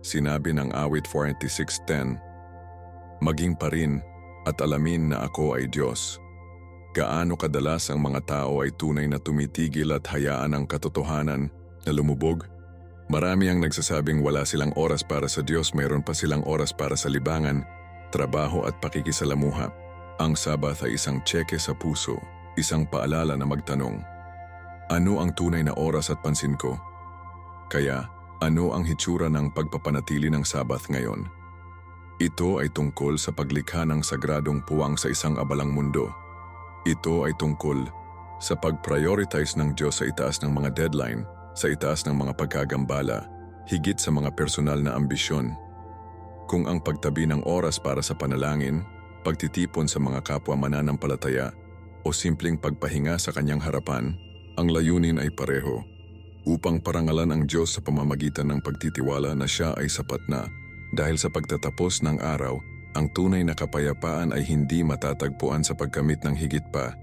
Sinabi ng awit 46:10, maging pa rin at alamin na ako ay Diyos. Gaano kadalas ang mga tao ay tunay na tumitigil at hayaan ang katotohanan na lumubog? Marami ang nagsasabing wala silang oras para sa Diyos, mayroon pa silang oras para sa libangan, trabaho at pakikisalamuha. Ang Sabath ay isang tseke sa puso, isang paalala na magtanong, ano ang tunay na oras at pansin ko? Kaya, ano ang hitsura ng pagpapanatili ng Sabath ngayon? Ito ay tungkol sa paglikha ng sagradong puwang sa isang abalang mundo. Ito ay tungkol sa pag-prioritize ng Diyos sa itaas ng mga deadline, sa itaas ng mga pagkagambala, higit sa mga personal na ambisyon. Kung ang pagtabi ng oras para sa panalangin, pagtitipon sa mga kapwa mananampalataya, o simpleng pagpahinga sa kanyang harapan, ang layunin ay pareho, upang parangalan ang Diyos sa pamamagitan ng pagtitiwala na siya ay sapat na, dahil sa pagtatapos ng araw, ang tunay na kapayapaan ay hindi matatagpuan sa pagkamit ng higit pa.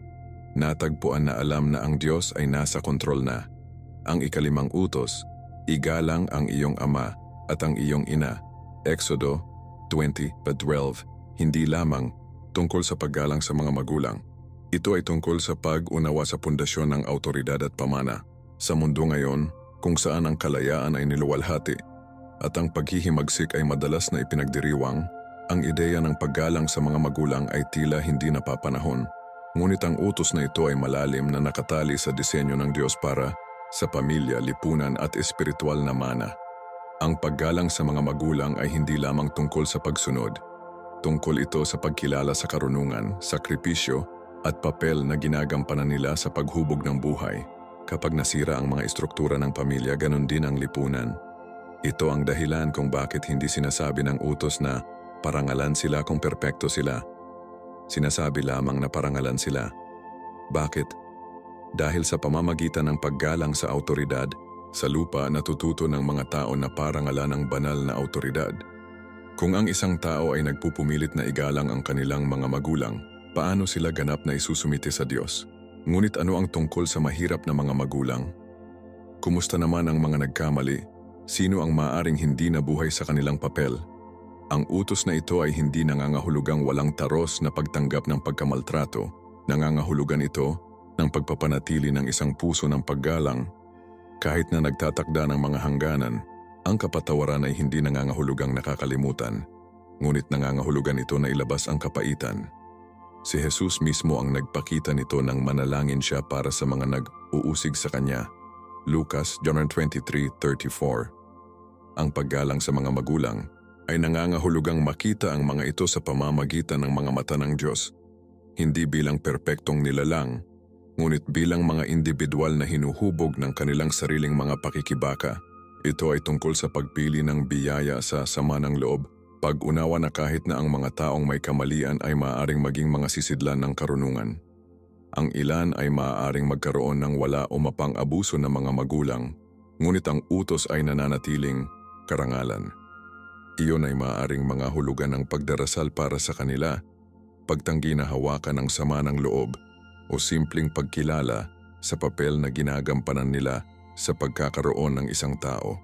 Natagpuan na alam na ang Diyos ay nasa kontrol na. Ang ikalimang utos, igalang ang iyong ama at ang iyong ina. Exodo 20:12, hindi lamang tungkol sa paggalang sa mga magulang. Ito ay tungkol sa pag-unawa sa pundasyon ng awtoridad at pamana. Sa mundo ngayon, kung saan ang kalayaan ay niluwalhati at ang paghihimagsik ay madalas na ipinagdiriwang, ang ideya ng paggalang sa mga magulang ay tila hindi napapanahon. Ngunit ang utos na ito ay malalim na nakatali sa disenyo ng Diyos para sa pamilya, lipunan at espiritual na mana. Ang paggalang sa mga magulang ay hindi lamang tungkol sa pagsunod. Tungkol ito sa pagkilala sa karunungan, sakripisyo at papel na ginagampanan nila sa paghubog ng buhay. Kapag nasira ang mga istruktura ng pamilya, ganon din ang lipunan. Ito ang dahilan kung bakit hindi sinasabi ng utos na parangalan sila kung perpekto sila. Sinasabi lamang na parangalan sila. Bakit? Dahil sa pamamagitan ng paggalang sa awtoridad, sa lupa natututo ng mga tao na parangalan ang banal na awtoridad. Kung ang isang tao ay nagpupumilit na igalang ang kanilang mga magulang, paano sila ganap na isusumite sa Diyos? Ngunit ano ang tungkol sa mahirap na mga magulang? Kumusta naman ang mga nagkamali? Sino ang maaring hindi nabuhay sa kanilang papel? Ang utos na ito ay hindi nangangahulugang walang taros na pagtanggap ng pagkamaltrato. Nangangahulugan ito ng pagpapanatili ng isang puso ng paggalang. Kahit na nagtatakda ng mga hangganan, ang kapatawaran ay hindi nangangahulugang nakakalimutan. Ngunit nangangahulugan ito na ilabas ang kapaitan. Si Jesus mismo ang nagpakita nito nang manalangin siya para sa mga nag-uusig sa kanya. Lucas 23:34. Ang paggalang sa mga magulang ay nangangahulugang makita ang mga ito sa pamamagitan ng mga mata ng Diyos. Hindi bilang perpektong nilalang, ngunit bilang mga individual na hinuhubog ng kanilang sariling mga pakikibaka. Ito ay tungkol sa pagpili ng biyaya sa sama ng loob, pag-unawa na kahit na ang mga taong may kamalian ay maaaring maging mga sisidlan ng karunungan. Ang ilan ay maaaring magkaroon ng wala o mapang abuso ng mga magulang, ngunit ang utos ay nananatiling karangalan. Iyon ay maaaring mga hulugan ng pagdarasal para sa kanila, pagtanggi na hawakan ng sama ng loob, o simpleng pagkilala sa papel na ginagampanan nila sa pagkakaroon ng isang tao.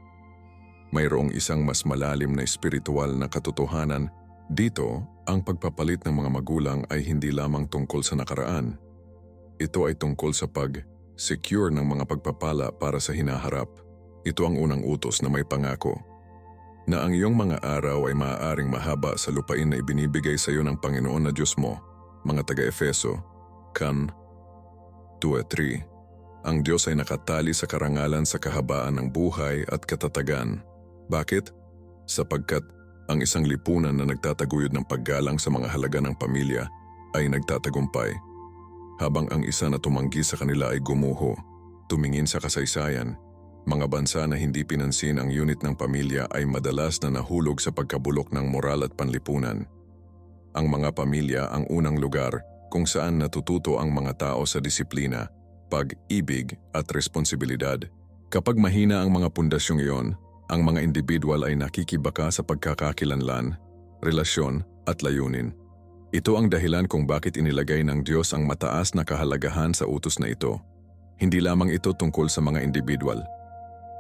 Mayroong isang mas malalim na espiritual na katotohanan. Dito, ang pagpapalit ng mga magulang ay hindi lamang tungkol sa nakaraan. Ito ay tungkol sa pag-secure ng mga pagpapala para sa hinaharap. Ito ang unang utos na may pangako, na ang iyong mga araw ay maaaring mahaba sa lupain na ibinibigay sa iyo ng Panginoon na Diyos mo. Mga taga-Efeso, Kan 2:3. Ang Diyos ay nakatali sa karangalan sa kahabaan ng buhay at katatagan. Bakit? Sapagkat ang isang lipunan na nagtataguyod ng paggalang sa mga halaga ng pamilya ay nagtatagumpay, habang ang isa na tumanggi sa kanila ay gumuho. Tumingin sa kasaysayan, mga bansa na hindi pinansin ang unit ng pamilya ay madalas na nahulog sa pagkabulok ng moral at panlipunan. Ang mga pamilya ang unang lugar kung saan natututo ang mga tao sa disiplina, pag-ibig at responsibilidad. Kapag mahina ang mga pundasyong iyon, ang mga individual ay nakikibaka sa pagkakakilanlan, relasyon at layunin. Ito ang dahilan kung bakit inilagay ng Diyos ang mataas na kahalagahan sa utos na ito. Hindi lamang ito tungkol sa mga individual.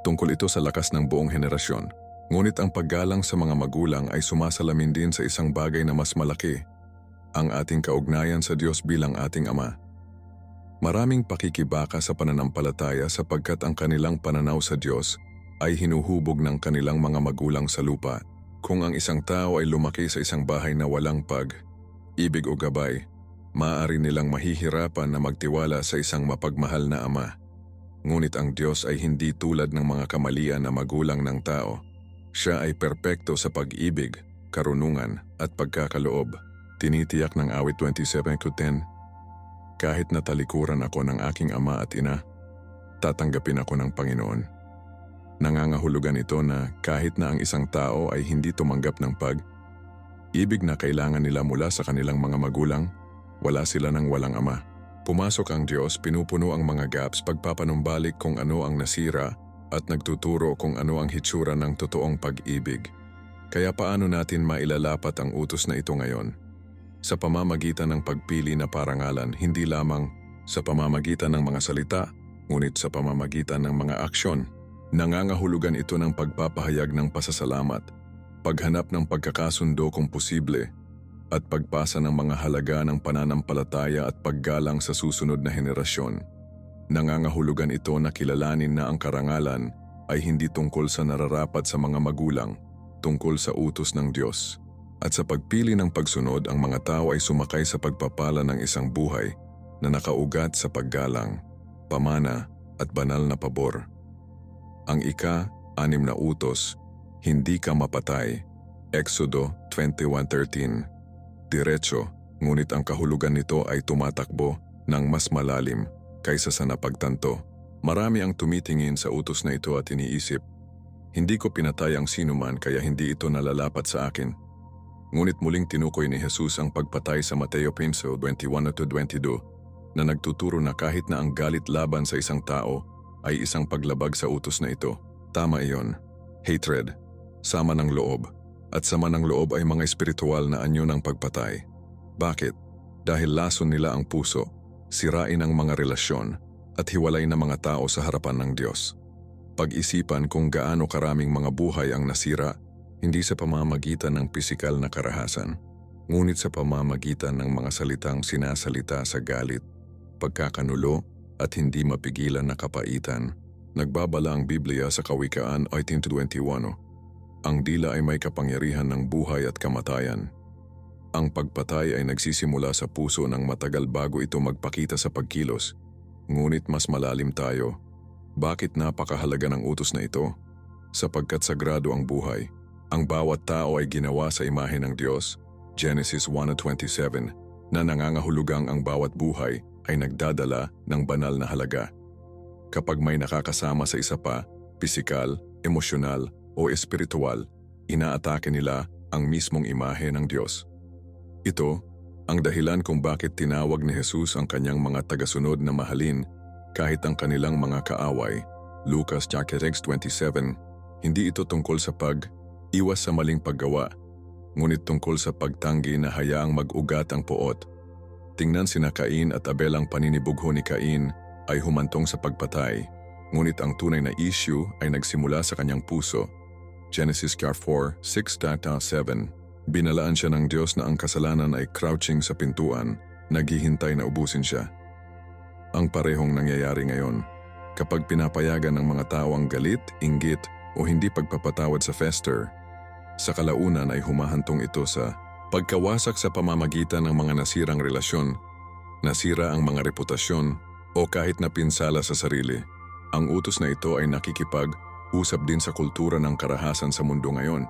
Tungkol ito sa lakas ng buong henerasyon. Ngunit ang paggalang sa mga magulang ay sumasalamin din sa isang bagay na mas malaki. ang ating kaugnayan sa Diyos bilang ating Ama. Maraming pakikibaka sa pananampalataya sapagkat ang kanilang pananaw sa Diyos ay hinuhubog ng kanilang mga magulang sa lupa. Kung ang isang tao ay lumaki sa isang bahay na walang pag-ibig o gabay, maaari nilang mahihirapan na magtiwala sa isang mapagmahal na Ama. Ngunit ang Diyos ay hindi tulad ng mga kamalian na magulang ng tao. Siya ay perpekto sa pag-ibig, karunungan at pagkakaloob. Tinitiyak ng awit 27:10, kahit natalikuran ako ng aking ama at ina, tatanggapin ako ng Panginoon. Nangangahulugan ito na kahit na ang isang tao ay hindi tumanggap ng pag-ibig na kailangan nila mula sa kanilang mga magulang, wala sila ng walang ama. Pumasok ang Diyos, pinupuno ang mga gaps, pagpapanumbalik kung ano ang nasira at nagtuturo kung ano ang hitsura ng totoong pag-ibig. Kaya paano natin mailalapat ang utos na ito ngayon? Sa pamamagitan ng pagpili na parangalan, hindi lamang sa pamamagitan ng mga salita, ngunit sa pamamagitan ng mga aksyon. Nangangahulugan ito ng pagpapahayag ng pasasalamat, paghanap ng pagkakasundo kung posible, at pagpasa ng mga halaga ng pananampalataya at paggalang sa susunod na henerasyon. Nangangahulugan ito na kilalanin na ang karangalan ay hindi tungkol sa nararapat sa mga magulang, tungkol sa utos ng Diyos. At sa pagpili ng pagsunod, ang mga tao ay sumakay sa pagpapala ng isang buhay na nakaugat sa paggalang, pamana at banal na pabor. Ang ika-6 na utos, hindi ka mapatay, Exodo 21:13. Diretso, ngunit ang kahulugan nito ay tumatakbo ng mas malalim kaysa sa napagtanto. Marami ang tumitingin sa utos na ito at iniisip, hindi ko pinatay ang sinuman kaya hindi ito nalalapat sa akin. Ngunit muling tinukoy ni Jesus ang pagpatay sa Mateo 21:22 na nagtuturo na kahit na ang galit laban sa isang tao ay isang paglabag sa utos na ito. Tama iyon. Hatred, sama ng loob, at sama ng loob ay mga espiritual na anyo ng pagpatay. Bakit? Dahil lason nila ang puso, sirain ang mga relasyon, at hiwalay na mga tao sa harapan ng Diyos. Pag-isipan kung gaano karaming mga buhay ang nasira, hindi sa pamamagitan ng pisikal na karahasan, ngunit sa pamamagitan ng mga salitang sinasalita sa galit, pagkakanulo at hindi mapigilan na kapaitan. Nagbabala ang Biblia sa Kawikaan 18:21. Ang dila ay may kapangyarihan ng buhay at kamatayan. Ang pagpatay ay nagsisimula sa puso ng matagal bago ito magpakita sa pagkilos. Ngunit mas malalim tayo. Bakit napakahalaga ng utos na ito? Sapagkat sagrado ang buhay. Ang bawat tao ay ginawa sa imahe ng Diyos, Genesis 1:27, na nangangahulugang ang bawat buhay ay nagdadala ng banal na halaga. Kapag may nakakasama sa isa pa, pisikal, emosyonal o espiritual, inaatake nila ang mismong imahe ng Diyos. Ito ang dahilan kung bakit tinawag ni Jesus ang kanyang mga tagasunod na mahalin kahit ang kanilang mga kaaway. Lucas 6:27, hindi ito tungkol sa pag-iwas sa maling paggawa, ngunit tungkol sa pagtanggi na hayaang mag-ugat ang puot. Tingnan sina Cain at Abel. Ang paninibugho ni Cain ay humantong sa pagpatay, ngunit ang tunay na issue ay nagsimula sa kanyang puso. Genesis 4:6-7. Binalaan siya ng Diyos na ang kasalanan ay crouching sa pintuan, naghihintay na ubusin siya. Ang parehong nangyayari ngayon. Kapag pinapayagan ng mga tao ang galit, inggit o hindi pagpapatawad sa fester, sa kalaunan ay humahantong ito sa pagkawasak sa pamamagitan ng mga nasirang relasyon, nasira ang mga reputasyon o kahit na pinsala sa sarili. Ang utos na ito ay nakikipag-usap din sa kultura ng karahasan sa mundo ngayon.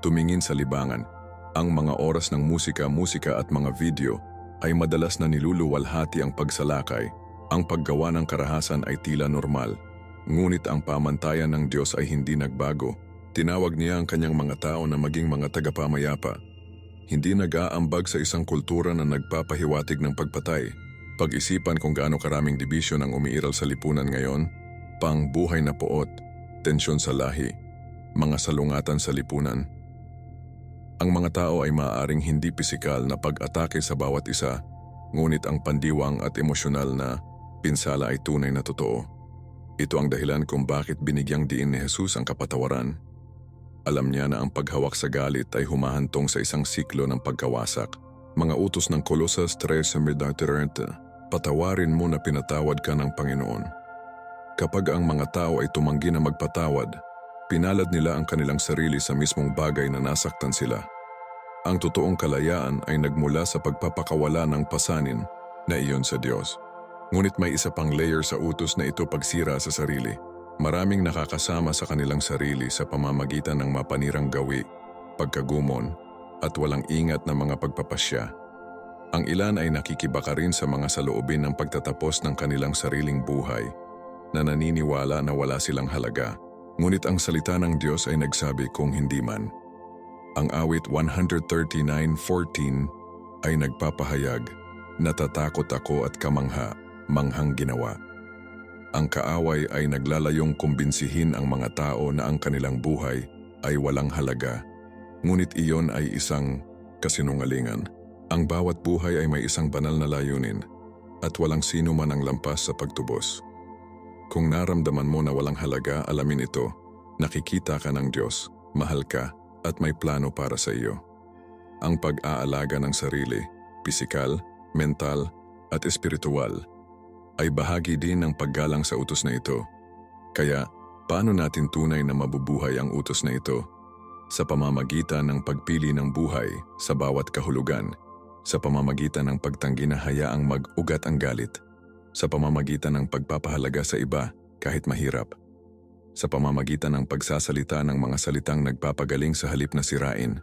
Tumingin sa libangan, ang mga oras ng musika at mga video ay madalas na niluluwalhati ang pagsalakay. Ang paggawa ng karahasan ay tila normal. Ngunit ang pamantayan ng Diyos ay hindi nagbago. Tinawag niya ang kanyang mga tao na maging mga tagapamayapa. Hindi nag-aambag sa isang kultura na nagpapahiwatig ng pagpatay. Pag-isipan kung gaano karaming dibisyon ang umiiral sa lipunan ngayon, pang-buhay na poot, tensyon sa lahi, mga salungatan sa lipunan. Ang mga tao ay maaaring hindi pisikal na pag-atake sa bawat isa, ngunit ang pandiwang at emosyonal na pinsala ay tunay na totoo. Ito ang dahilan kung bakit binigyang diin ni Jesus ang kapatawaran. Alam niya na ang paghawak sa galit ay humahantong sa isang siklo ng pagkawasak. Mga utos ng Kolosas 3:30, patawarin mo na pinatawad ka ng Panginoon. Kapag ang mga tao ay tumanggi na magpatawad, pinalad nila ang kanilang sarili sa mismong bagay na nasaktan sila. Ang totoong kalayaan ay nagmula sa pagpapakawala ng pasanin na iyon sa Diyos. Ngunit may isa pang layer sa utos na ito, pagsira sa sarili. Maraming nakakasama sa kanilang sarili sa pamamagitan ng mapanirang gawi, pagkagumon, at walang ingat na mga pagpapasya. Ang ilan ay nakikibaka rin sa mga saloobin ng pagtatapos ng kanilang sariling buhay na naniniwala na wala silang halaga. Ngunit ang salita ng Diyos ay nagsabi kung hindi man. Ang awit 139:14 ay nagpapahayag, natatakot ako at kamangha, manghang ginawa. Ang kaaway ay naglalayong kumbinsihin ang mga tao na ang kanilang buhay ay walang halaga. Ngunit iyon ay isang kasinungalingan. Ang bawat buhay ay may isang banal na layunin at walang sino man ang lampas sa pagtubos. Kung naramdaman mo na walang halaga, alamin ito, nakikita ka ng Diyos, mahal ka at may plano para sa iyo. Ang pag-aalaga ng sarili, pisikal, mental at espiritual ay bahagi din ng paggalang sa utos na ito. Kaya, paano natin tunay na mabubuhay ang utos na ito? Sa pamamagitan ng pagpili ng buhay sa bawat kahulugan, sa pamamagitan ng pagtanggi na hayaang mag-ugat ang galit, sa pamamagitan ng pagpapahalaga sa iba kahit mahirap, sa pamamagitan ng pagsasalita ng mga salitang nagpapagaling sa halip na sirain,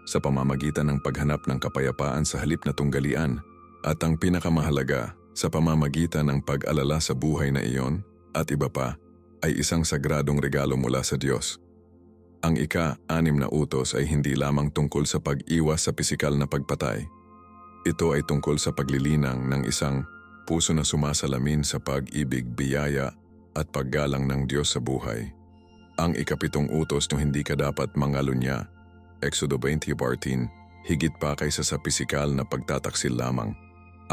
sa pamamagitan ng paghanap ng kapayapaan sa halip na tunggalian, at ang pinakamahalaga, sa pamamagitan ng pag-alala sa buhay na iyon at iba pa, ay isang sagradong regalo mula sa Diyos. Ang ika-6 na utos ay hindi lamang tungkol sa pag-iwas sa pisikal na pagpatay. Ito ay tungkol sa paglilinang ng isang puso na sumasalamin sa pag-ibig, biyaya at paggalang ng Diyos sa buhay. Ang ika-7 utos na hindi ka dapat mangalunya, Exodo 20:14, higit pa kaysa sa pisikal na pagtataksil lamang.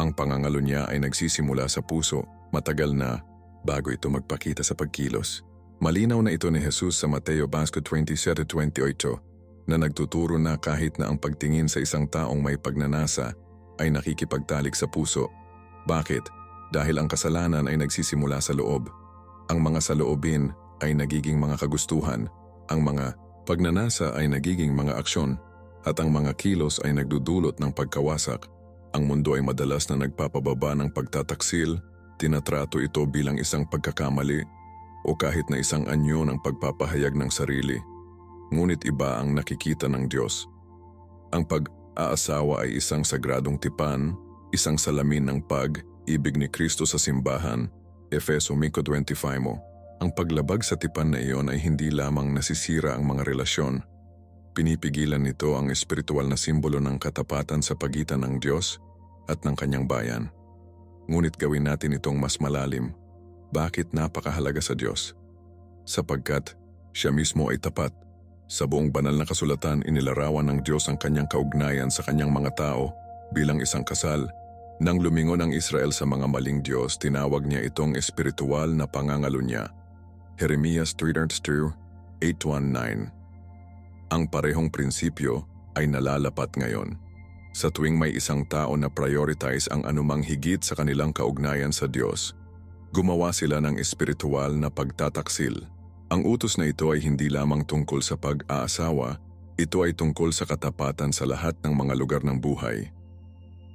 Ang pangangalunya ay nagsisimula sa puso, matagal na, bago ito magpakita sa pagkilos. Malinaw na ito ni Jesus sa Mateo 27:28 na nagtuturo na kahit na ang pagtingin sa isang taong may pagnanasa ay nakikipagtalik sa puso. Bakit? Dahil ang kasalanan ay nagsisimula sa loob. Ang mga saloobin ay nagiging mga kagustuhan, ang mga pagnanasa ay nagiging mga aksyon, at ang mga kilos ay nagdudulot ng pagkawasak. Ang mundo ay madalas na nagpapababa ng pagtataksil, tinatrato ito bilang isang pagkakamali o kahit na isang anyo ng pagpapahayag ng sarili. Ngunit iba ang nakikita ng Diyos. Ang pag-aasawa ay isang sagradong tipan, isang salamin ng pag-ibig ni Kristo sa simbahan, Efeso 5:25. Ang paglabag sa tipan na iyon ay hindi lamang nasisira ang mga relasyon. Pinipigilan nito ang espiritual na simbolo ng katapatan sa pagitan ng Diyos at ng kanyang bayan. Ngunit gawin natin itong mas malalim. Bakit napakahalaga sa Diyos? Sapagkat siya mismo ay tapat. Sa buong banal na kasulatan, inilarawan ng Diyos ang kanyang kaugnayan sa kanyang mga tao bilang isang kasal. Nang lumingon ang Israel sa mga maling Diyos, tinawag niya itong espiritual na pangangalunya. Jeremias 3:8-9. Ang parehong prinsipyo ay nalalapat ngayon. Sa tuwing may isang tao na prioritize ang anumang higit sa kanilang kaugnayan sa Diyos, gumawa sila ng espiritual na pagtataksil. Ang utos na ito ay hindi lamang tungkol sa pag-aasawa, ito ay tungkol sa katapatan sa lahat ng mga lugar ng buhay.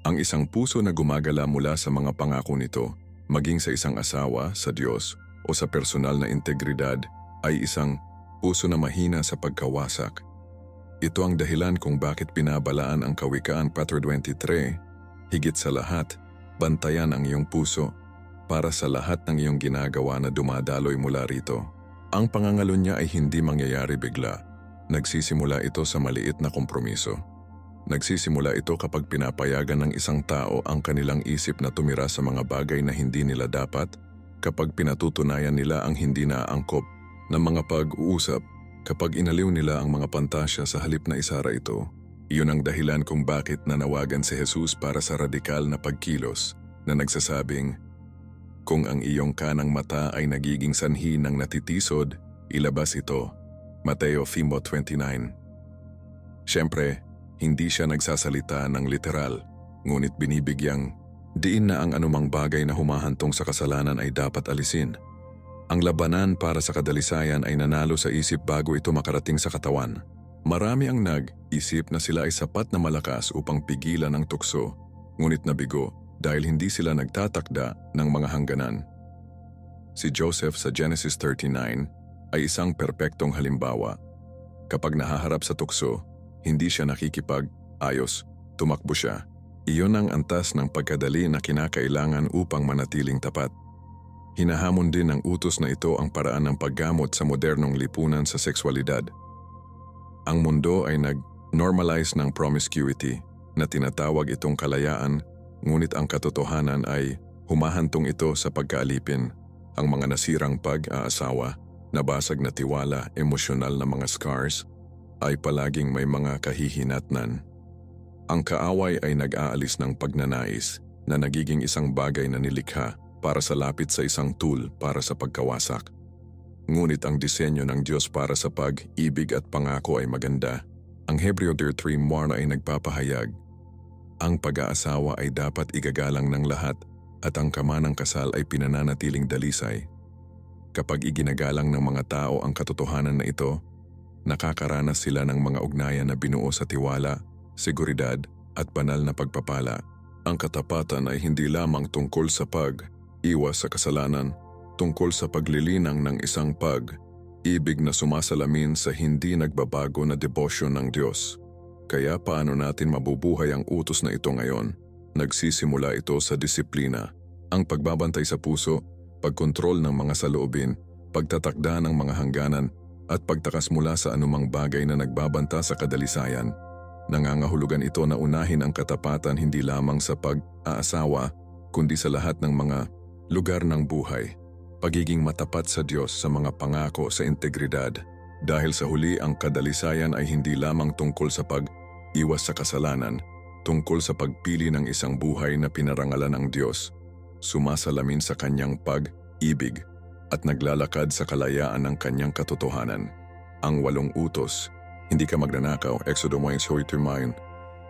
Ang isang puso na gumagala mula sa mga pangako nito, maging sa isang asawa, sa Diyos, o sa personal na integridad, ay isang puso na mahina sa pagkawasak. Ito ang dahilan kung bakit pinabalaan ang Kawikaan 4:23, higit sa lahat, bantayan ang iyong puso para sa lahat ng iyong ginagawa na dumadaloy mula rito. Ang pangangalunya ay hindi mangyayari bigla. Nagsisimula ito sa maliit na kompromiso. Nagsisimula ito kapag pinapayagan ng isang tao ang kanilang isip na tumira sa mga bagay na hindi nila dapat, kapag pinatutunayan nila ang hindi naaangkop ng mga pag-uusap, kapag inaliw nila ang mga pantasya sa halip na isara ito. Iyon ang dahilan kung bakit nanawagan si Jesus para sa radikal na pagkilos na nagsasabing, kung ang iyong kanang mata ay nagiging sanhi ng natitisod, ilabas ito. Mateo 5:29. Siyempre, Hindi siya nagsasalita ng literal, ngunit binibigyang diin na ang anumang bagay na humahantong sa kasalanan ay dapat alisin. Ang labanan para sa kadalisayan ay nanalo sa isip bago ito makarating sa katawan. Marami ang nag-isip na sila ay sapat na malakas upang pigilan ang tukso, ngunit nabigo dahil hindi sila nagtatakda ng mga hangganan. Si Joseph sa Genesis 39 ay isang perpektong halimbawa. Kapag nahaharap sa tukso, hindi siya nakikipag-ayos, tumakbo siya. Iyon ang antas ng pagkadali na kinakailangan upang manatiling tapat. Hinahamon din ng utos na ito ang paraan ng paggamot sa modernong lipunan sa sexualidad. Ang mundo ay nag-normalize ng promiscuity na tinatawag itong kalayaan, ngunit ang katotohanan ay humahantong ito sa pagkaalipin, ang mga nasirang pag-aasawa, nabasag na tiwala, emosyonal na mga scars, ay palaging may mga kahihinatnan. Ang kaaway ay nag-aalis ng pagnanais na nagiging isang bagay na nilikha para sa lapit sa isang tool para sa pagkawasak. Ngunit ang disenyo ng Diyos para sa pag-ibig at pangako ay maganda. Ang Hebreo 3:1 ay nagpapahayag, ang pag-aasawa ay dapat igagalang ng lahat at ang kamanang kasal ay pinananatiling dalisay. Kapag iginagalang ng mga tao ang katotohanan na ito, nakakaranas sila ng mga ugnayan na binuo sa tiwala, seguridad at banal na pagpapala. Ang katapatan ay hindi lamang tungkol sa pag-iwas sa kasalanan, tungkol sa paglilinang ng isang pag-ibig na sumasalamin sa hindi nagbabago na debosyon ng Diyos. Kaya paano natin mabubuhay ang utos na ito ngayon? Nagsisimula ito sa disiplina, ang pagbabantay sa puso, pagkontrol ng mga saloobin, pagtatakda ng mga hangganan, at pagtakas mula sa anumang bagay na nagbabanta sa kadalisayan. Nangangahulugan ito na unahin ang katapatan hindi lamang sa pag-aasawa, kundi sa lahat ng mga lugar ng buhay. Pagiging matapat sa Diyos sa mga pangako sa integridad, dahil sa huli ang kadalisayan ay hindi lamang tungkol sa pag-iwas sa kasalanan, tungkol sa pagpili ng isang buhay na pinarangalan ng Diyos, sumasalamin sa kanyang pag-ibig at naglalakad sa kalayaan ng kanyang katotohanan. Ang 8 utos, hindi ka magnanakaw, Exodo 1:9,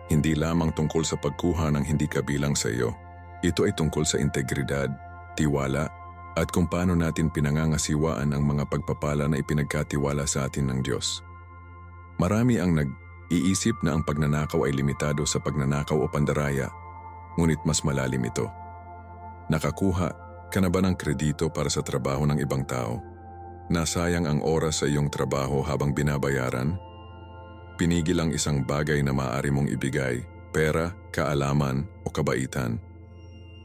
hindi lamang tungkol sa pagkuha ng hindi kabilang sa iyo. Ito ay tungkol sa integridad, tiwala, at kung paano natin pinangangasiwaan ang mga pagpapala na ipinagkatiwala sa atin ng Diyos. Marami ang nag-iisip na ang pagnanakaw ay limitado sa pagnanakaw o pandaraya, ngunit mas malalim ito. Nakakuha ka na ba ng kredito para sa trabaho ng ibang tao? Nasayang ang oras sa iyong trabaho habang binabayaran? Pinigil ang isang bagay na maaari mong ibigay, pera, kaalaman o kabaitan.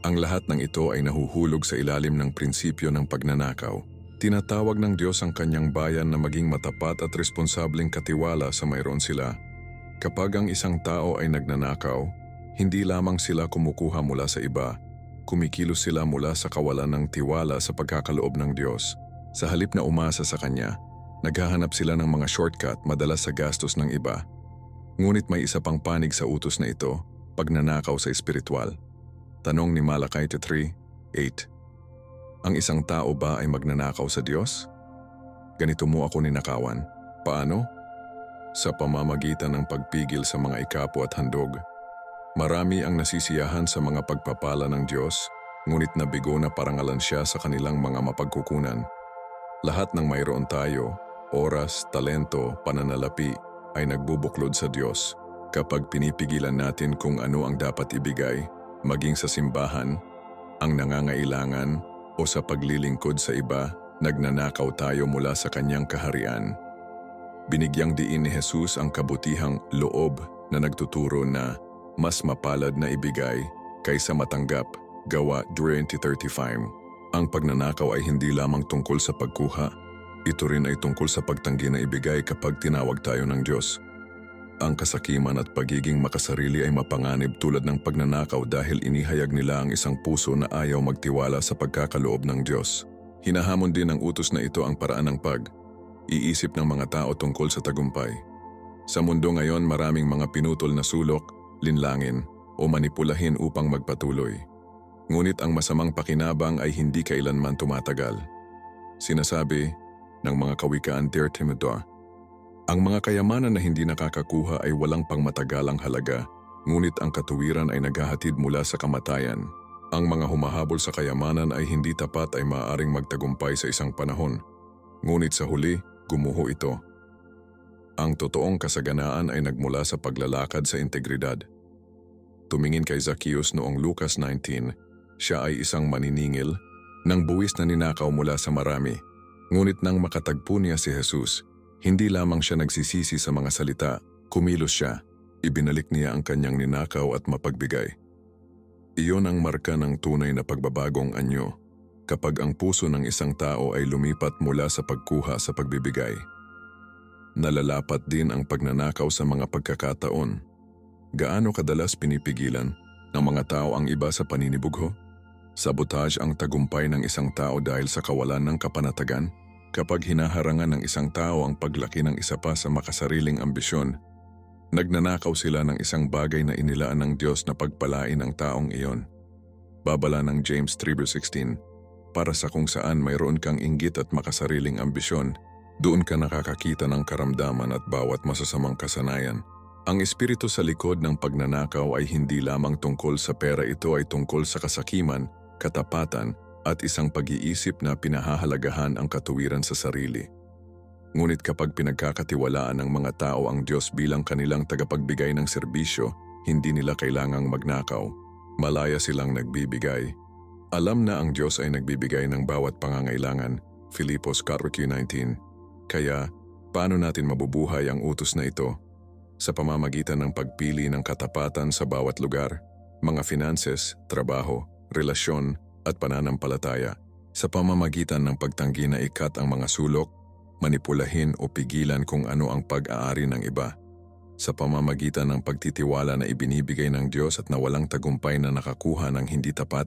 Ang lahat ng ito ay nahuhulog sa ilalim ng prinsipyo ng pagnanakaw. Tinatawag ng Diyos ang kanyang bayan na maging matapat at responsableng katiwala sa mayroon sila. Kapag ang isang tao ay nagnanakaw, hindi lamang sila kumukuha mula sa iba, kumikilos sila mula sa kawalan ng tiwala sa pagkakaloob ng Diyos. Sa halip na umasa sa Kanya, naghahanap sila ng mga shortcut madalas sa gastos ng iba. Ngunit may isa pang panig sa utos na ito, pagnanakaw sa espiritual. Tanong ni Malakay 3:8. Ang isang tao ba ay magnanakaw sa Diyos? Ganito mo ako ninakawan. Paano? Sa pamamagitan ng pagpigil sa mga ikapo at handog. Marami ang nasisiyahan sa mga pagpapala ng Diyos, ngunit nabigo na parangalan siya sa kanilang mga mapagkukunan. Lahat ng mayroon tayo, oras, talento, pananalapi, ay nagbubuklod sa Diyos. Kapag pinipigilan natin kung ano ang dapat ibigay, maging sa simbahan, ang nangangailangan, o sa paglilingkod sa iba, nagnanakaw tayo mula sa kanyang kaharian. Binigyang diin ni Jesus ang kabutihang loob na nagtuturo na mas mapalad na ibigay kaysa matanggap, Gawa 20:35. Ang pagnanakaw ay hindi lamang tungkol sa pagkuha, ito rin ay tungkol sa pagtanggi na ibigay kapag tinawag tayo ng Diyos. Ang kasakiman at pagiging makasarili ay mapanganib tulad ng pagnanakaw dahil inihayag nila ang isang puso na ayaw magtiwala sa pagkakaloob ng Diyos. Hinahamon din ng utos na ito ang paraan ng pag-iisip ng mga tao tungkol sa tagumpay. Sa mundo ngayon, maraming mga pinutol na sulok, linlangin, o manipulahin upang magpatuloy. Ngunit ang masamang pakinabang ay hindi kailanman tumatagal. Sinasabi ng mga kawikaan 30:2, Ang mga kayamanan na hindi nakakakuha ay walang pangmatagalang halaga, ngunit ang katuwiran ay naghahatid mula sa kamatayan. Ang mga humahabol sa kayamanan ay hindi tapat ay maaaring magtagumpay sa isang panahon, ngunit sa huli, gumuho ito. Ang totoong kasaganaan ay nagmula sa paglalakad sa integridad. Tumingin kay Zacchaeus noong Lucas 19, siya ay isang maniningil, nang buwis na ninakaw mula sa marami. Ngunit nang makatagpo niya si Jesus, hindi lamang siya nagsisisi sa mga salita, kumilos siya, ibinalik niya ang kanyang ninakaw at mapagbigay. Iyon ang marka ng tunay na pagbabagong anyo, kapag ang puso ng isang tao ay lumipat mula sa pagkuha sa pagbibigay. Nalalapat din ang pagnanakaw sa mga pagkakataon. Gaano kadalas pinipigilan ng mga tao ang iba sa paninibugho? Sabotage ang tagumpay ng isang tao dahil sa kawalan ng kapanatagan. Kapag hinaharangan ng isang tao ang paglaki ng isa pa sa makasariling ambisyon, nagnanakaw sila ng isang bagay na inilaan ng Diyos na pagpalain ang taong iyon. Babala ng James 3:16, para sa kung saan mayroon kang inggit at makasariling ambisyon, doon ka nakakakita ng karamdaman at bawat masasamang kasanayan. Ang espiritu sa likod ng pagnanakaw ay hindi lamang tungkol sa pera, ito ay tungkol sa kasakiman, katapatan, at isang pag-iisip na pinahahalagahan ang katuwiran sa sarili. Ngunit kapag pinagkakatiwalaan ng mga tao ang Diyos bilang kanilang tagapagbigay ng serbisyo, hindi nila kailangang magnakaw. Malaya silang nagbibigay. Alam na ang Diyos ay nagbibigay ng bawat pangangailangan, Filipos 4:19. Kaya, paano natin mabubuhay ang utos na ito? Sa pamamagitan ng pagpili ng katapatan sa bawat lugar, mga finances, trabaho, relasyon, at pananampalataya, sa pamamagitan ng pagtanggi na ikat ang mga sulok, manipulahin o pigilan kung ano ang pag-aari ng iba, sa pamamagitan ng pagtitiwala na ibinibigay ng Diyos at nawalang tagumpay na nakakuha ng hindi tapat,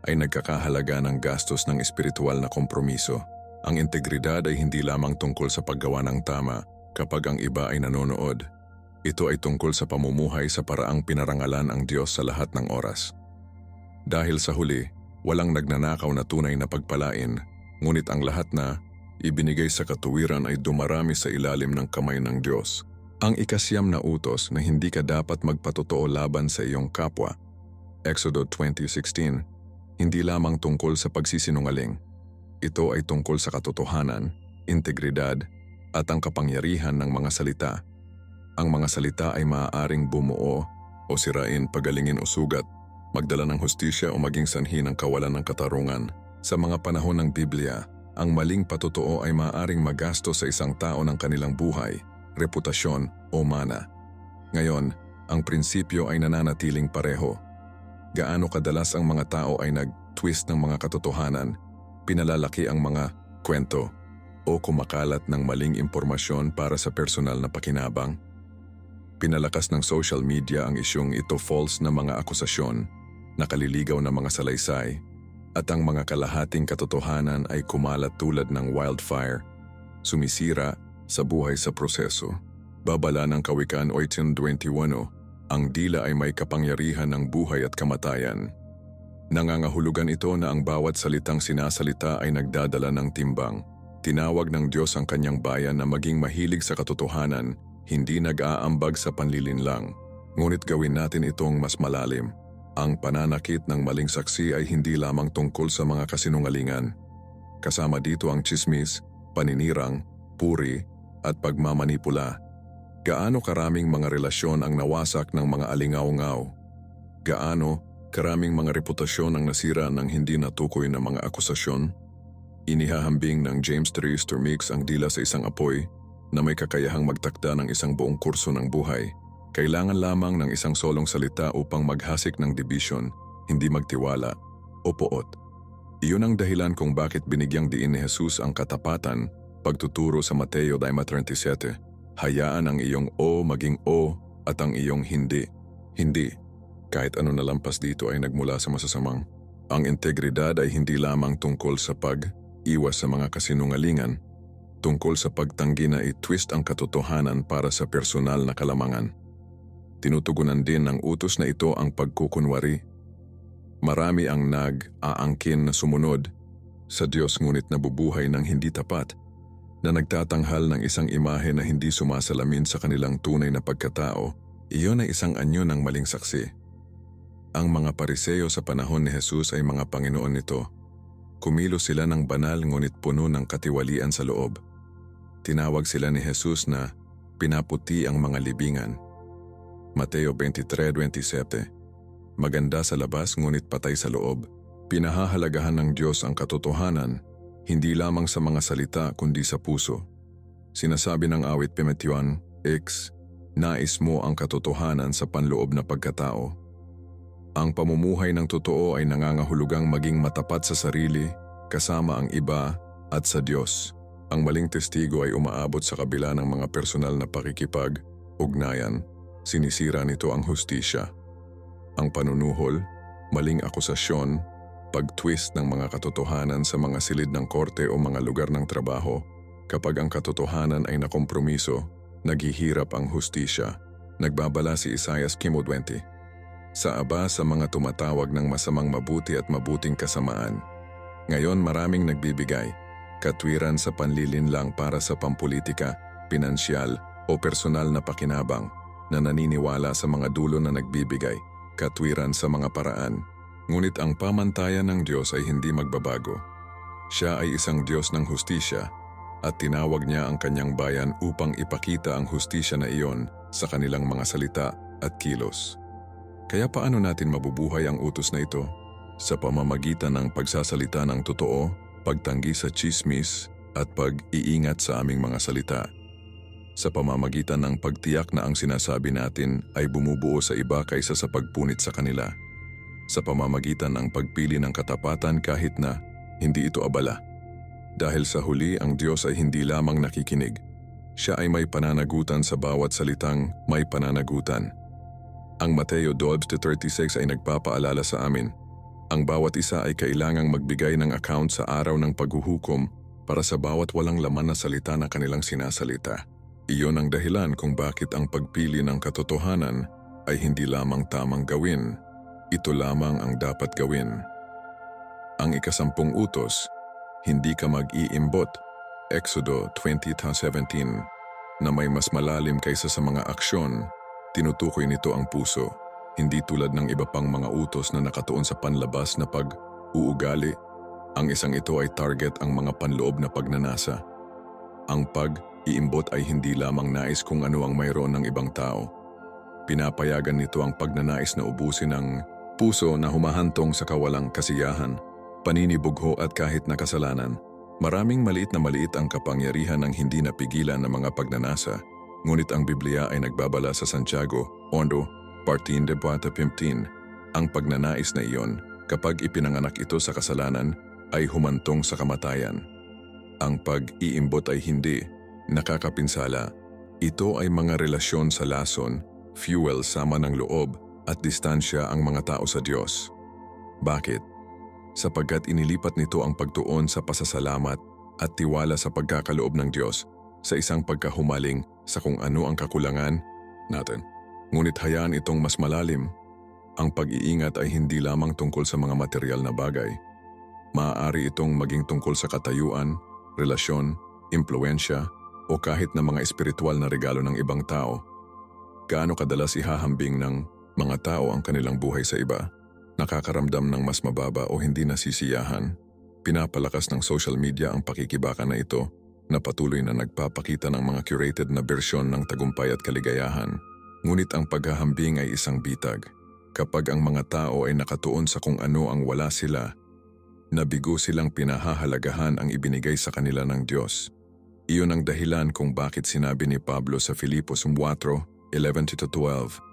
ay nagkakahalaga ng gastos ng espiritual na kompromiso. Ang integridad ay hindi lamang tungkol sa paggawa ng tama kapag ang iba ay nanonood. Ito ay tungkol sa pamumuhay sa paraang pinarangalan ang Diyos sa lahat ng oras. Dahil sa huli, walang nagnanakaw na tunay na pagpalain, ngunit ang lahat na ibinigay sa katuwiran ay dumarami sa ilalim ng kamay ng Diyos. Ang ikasyam na utos na hindi ka dapat magpatotoo laban sa iyong kapwa, Exodus 20:16, hindi lamang tungkol sa pagsisinungaling. Ito ay tungkol sa katotohanan, integridad, at ang kapangyarihan ng mga salita. Ang mga salita ay maaaring bumuo o sirain, pagalingin o sugat, magdala ng hustisya o maging sanhi ng kawalan ng katarungan. Sa mga panahon ng Biblia, ang maling patotoo ay maaaring magastos sa isang tao ng kanilang buhay, reputasyon o mana. Ngayon, ang prinsipyo ay nananatiling pareho. Gaano kadalas ang mga tao ay nag-twist ng mga katotohanan, pinalalaki ang mga kwento, o kumakalat ng maling impormasyon para sa personal na pakinabang? Pinalakas ng social media ang isyong ito, false na mga akusasyon, nakaliligaw na mga salaysay, at ang mga kalahating katotohanan ay kumalat tulad ng wildfire, sumisira sa buhay sa proseso. Babala ng Kawikaan 18:21, ang dila ay may kapangyarihan ng buhay at kamatayan. Nangangahulugan ito na ang bawat salitang sinasalita ay nagdadala ng timbang. Tinawag ng Diyos ang kanyang bayan na maging mahilig sa katotohanan, hindi nag-aambag sa panlilinlang. Ngunit gawin natin itong mas malalim. Ang pananakit ng maling saksi ay hindi lamang tungkol sa mga kasinungalingan. Kasama dito ang tsismis, paninirang, puri, at pagmamanipula. Gaano karaming mga relasyon ang nawasak ng mga alingaw-ngaw? Gaano karaming mga reputasyon ang nasira ng hindi natukoy na mga akusasyon? Inihahambing ng James 3:3 ang dila sa isang apoy na may kakayahang magtakda ng isang buong kurso ng buhay. Kailangan lamang ng isang solong salita upang maghasik ng dibisyon, hindi magtiwala o poot. Iyon ang dahilan kung bakit binigyang diin ni Jesus ang katapatan, pagtuturo sa Mateo 10:37. Hayaan ang iyong o maging o at ang iyong hindi, hindi. Kahit ano na lampas dito ay nagmula sa masasamang. Ang integridad ay hindi lamang tungkol sa pag-iwas sa mga kasinungalingan, tungkol sa pagtanggi na i-twist ang katotohanan para sa personal na kalamangan. Tinutugunan din ng utos na ito ang pagkukunwari. Marami ang nag-aangkin na sumunod sa Diyos ngunit nabubuhay ng hindi tapat. na nagtatanghal ng isang imahe na hindi sumasalamin sa kanilang tunay na pagkatao, iyon ay isang anyo ng maling saksi. Ang mga Pariseo sa panahon ni Jesus ay mga Panginoon nito. Kumilos sila ng banal ngunit puno ng katiwalian sa loob. Tinawag sila ni Jesus na pinaputi ang mga libingan. Mateo 23:27. Maganda sa labas ngunit patay sa loob. Pinahahalagahan ng Diyos ang katotohanan, hindi lamang sa mga salita kundi sa puso. Sinasabi ng awit 51:X, nais mo ang katotohanan sa panloob na pagkatao. Ang pamumuhay ng totoo ay nangangahulugang maging matapat sa sarili, kasama ang iba, at sa Diyos. Ang maling testigo ay umaabot sa kabila ng mga personal na pakikipag-ugnayan. Sinisira nito ang hustisya. Ang panunuhol, maling akusasyon, pag-twist ng mga katotohanan sa mga silid ng korte o mga lugar ng trabaho, kapag ang katotohanan ay nakompromiso, naghihirap ang hustisya. Nagbabala si Isaias 20. Sa aba sa mga tumatawag ng masamang mabuti at mabuting kasamaan. Ngayon maraming nagbibigay, katwiran sa panlilinlang para sa pampolitika, pinansyal o personal na pakinabang, na naniniwala sa mga dulo na nagbibigay, katwiran sa mga paraan. Ngunit ang pamantayan ng Diyos ay hindi magbabago. Siya ay isang Diyos ng hustisya at tinawag niya ang kanyang bayan upang ipakita ang hustisya na iyon sa kanilang mga salita at kilos. Kaya paano natin mabubuhay ang utos na ito? Sa pamamagitan ng pagsasalita ng totoo, pagtanggi sa tsismis at pag-iingat sa aming mga salita. Sa pamamagitan ng pagtiyak na ang sinasabi natin ay bumubuo sa iba kaysa sa pagpunit sa kanila. Sa pamamagitan ng pagpili ng katapatan kahit na hindi ito abala. Dahil sa huli ang Diyos ay hindi lamang nakikinig. Siya ay may pananagutan sa bawat salitang may pananagutan. Ang Mateo 12:36 ay nagpapaalala sa amin. Ang bawat isa ay kailangang magbigay ng account sa araw ng paghuhukom para sa bawat walang laman na salita na kanilang sinasalita. Iyon ang dahilan kung bakit ang pagpili ng katotohanan ay hindi lamang tamang gawin. Ito lamang ang dapat gawin. Ang ika-10 utos, hindi ka mag-iimbot, Exodo 20:17, na may mas malalim kaysa sa mga aksyon, tinutukoy nito ang puso, hindi tulad ng iba pang mga utos na nakatuon sa panlabas na pag-uugali. Ang isang ito ay target ang mga panloob na pagnanasa. Ang pag-iimbot ay hindi lamang nais kung ano ang mayroon ng ibang tao. Pinapayagan nito ang pagnanais na ubusin ang puso na humahantong sa kawalang kasiyahan, paninibugho at kahit na kasalanan. Maraming maliit ang kapangyarihan ng hindi napigilan ng mga pagnanasa, ngunit ang Biblia ay nagbabala sa Santiago 1:15, ang pagnanais na iyon, kapag ipinanganak ito sa kasalanan, ay humantong sa kamatayan. Ang pag-iimbot ay hindi nakakapinsala. Ito ay mga relasyon sa lason, fuel sama ng loob, at distansya ang mga tao sa Diyos. Bakit? Sapagkat inilipat nito ang pagtuon sa pasasalamat at tiwala sa pagkakaloob ng Diyos sa isang pagkahumaling sa kung ano ang kakulangan natin. Ngunit hayaan itong mas malalim. Ang pag-iingat ay hindi lamang tungkol sa mga material na bagay. Maaari itong maging tungkol sa katayuan, relasyon, impluensya, o kahit na mga espiritual na regalo ng ibang tao. Gaano kadalas ihahambing ng mga tao ang kanilang buhay sa iba, nakakaramdam ng mas mababa o hindi nasisiyahan. Pinapalakas ng social media ang pakikibaka na ito na patuloy na nagpapakita ng mga curated na bersyon ng tagumpay at kaligayahan. Ngunit ang paghahambing ay isang bitag. Kapag ang mga tao ay nakatuon sa kung ano ang wala sila, nabigo silang pinahahalagahan ang ibinigay sa kanila ng Diyos. Iyon ang dahilan kung bakit sinabi ni Pablo sa Filipos 4:11-12,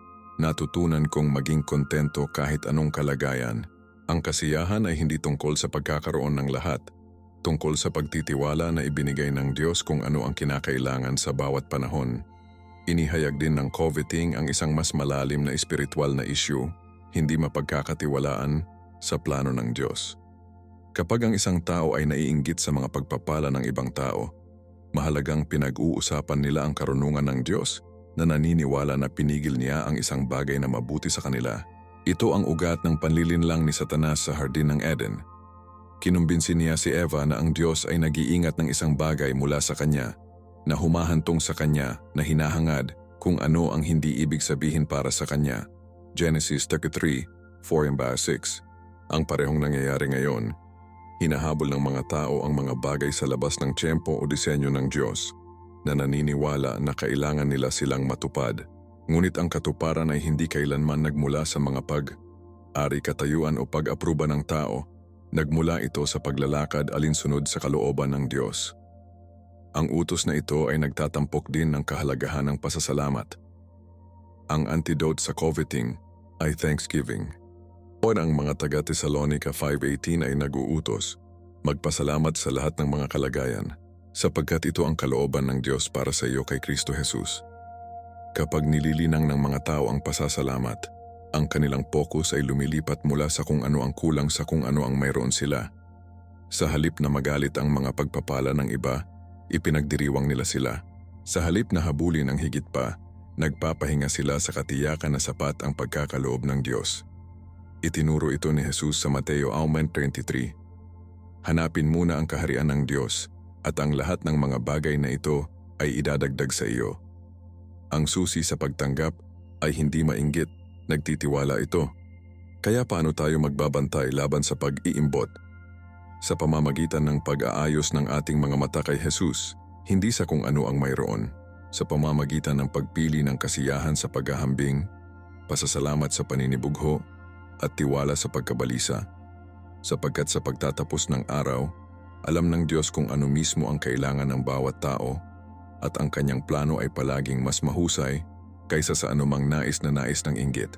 natutunan kong maging kontento kahit anong kalagayan. Ang kasiyahan ay hindi tungkol sa pagkakaroon ng lahat, tungkol sa pagtitiwala na ibinigay ng Diyos kung ano ang kinakailangan sa bawat panahon. Inihayag din ng coveting ang isang mas malalim na espiritual na issue, hindi mapagkakatiwalaan sa plano ng Diyos. Kapag ang isang tao ay naiinggit sa mga pagpapala ng ibang tao, mahalagang pinag-uusapan nila ang karunungan ng Diyos na naniniwala na pinigil niya ang isang bagay na mabuti sa kanila. Ito ang ugat ng panlilinlang ni Satanas sa Hardin ng Eden. Kinumbinsi niya si Eva na ang Diyos ay nag-iingat ng isang bagay mula sa kanya, na humahantong sa kanya na hinahangad kung ano ang hindi ibig sabihin para sa kanya. Genesis 33:4-6. Ang parehong nangyayari ngayon. Hinahabol ng mga tao ang mga bagay sa labas ng tiyempo o disenyo ng Diyos, na naniniwala na kailangan nila silang matupad. Ngunit ang katuparan ay hindi kailanman nagmula sa mga pag-ari katayuan o pag-apruba ng tao. Nagmula ito sa paglalakad alinsunod sa kalooban ng Diyos. Ang utos na ito ay nagtatampok din ng kahalagahan ng pasasalamat. Ang antidote sa coveting ay thanksgiving. Ang mga taga-Tesalonica 5:18 ay nag-uutos, magpasalamat sa lahat ng mga kalagayan, sapagkat ito ang kalooban ng Diyos para sa iyo kay Kristo Jesus. Kapag nililinang ng mga tao ang pasasalamat, ang kanilang focus ay lumilipat mula sa kung ano ang kulang sa kung ano ang mayroon sila. Sa halip na magalit ang mga pagpapala ng iba, ipinagdiriwang nila sila. Sa halip na habulin ang higit pa, nagpapahinga sila sa katiyakan na sapat ang pagkakaloob ng Diyos. Itinuro ito ni Jesus sa Mateo 23. Hanapin muna ang kaharian ng Diyos at ang lahat ng mga bagay na ito ay idadagdag sa iyo. Ang susi sa pagtanggap ay hindi mainggit, nagtitiwala ito. Kaya paano tayo magbabantay laban sa pag-iimbot? Sa pamamagitan ng pag-aayos ng ating mga mata kay Jesus, hindi sa kung ano ang mayroon. Sa pamamagitan ng pagpili ng kasiyahan sa paghahambing, pasasalamat sa paninibugho, at tiwala sa pagkabalisa. Sapagkat sa pagtatapos ng araw, alam ng Diyos kung ano mismo ang kailangan ng bawat tao, at ang kanyang plano ay palaging mas mahusay kaysa sa anumang nais ng inggit.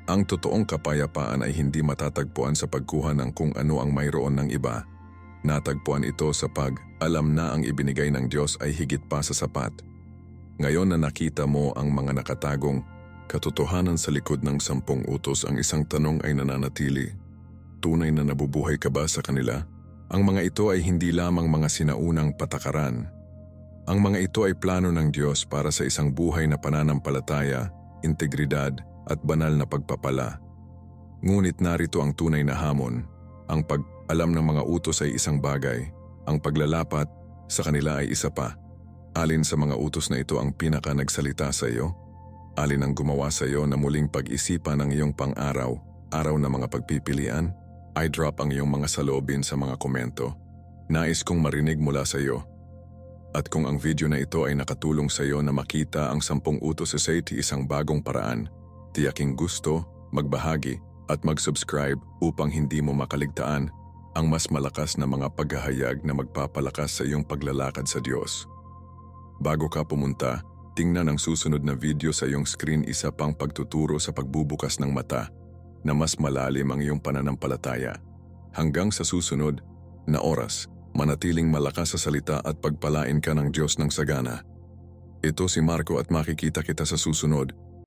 Ang totoong kapayapaan ay hindi matatagpuan sa pagkuha ng kung ano ang mayroon ng iba. Natagpuan ito sa pag-alam na ang ibinigay ng Diyos ay higit pa sa sapat. Ngayon na nakita mo ang mga nakatagong katotohanan sa likod ng 10 utos, ang isang tanong ay nananatili. Tunay na nabubuhay ka ba sa kanila? Ang mga ito ay hindi lamang mga sinaunang patakaran. Ang mga ito ay plano ng Diyos para sa isang buhay na pananampalataya, integridad at banal na pagpapala. Ngunit narito ang tunay na hamon. Ang pag-alam ng mga utos ay isang bagay, ang paglalapat sa kanila ay isa pa. Alin sa mga utos na ito ang pinaka nagsalita sa iyo? Alin ang gumawa sa iyo na muling pag-isipan ang iyong pang-araw, araw na mga pagpipilian? I-drop ang iyong mga saloobin sa mga komento. Nais kong marinig mula sa iyo. At kung ang video na ito ay nakatulong sa iyo na makita ang 10 utos sa isang bagong paraan, tiyaking gusto, magbahagi at mag-subscribe upang hindi mo makaligtaan ang mas malakas na mga paghahayag na magpapalakas sa iyong paglalakad sa Diyos. Bago ka pumunta, tingnan ang susunod na video sa iyong screen, isa pang pagtuturo sa pagbubukas ng mata na mas malalim ang iyong pananampalataya. Hanggang sa susunod na oras, manatiling malakas sa salita at pagpalain ka ng Diyos ng sagana. Ito si Marco at makikita kita sa susunod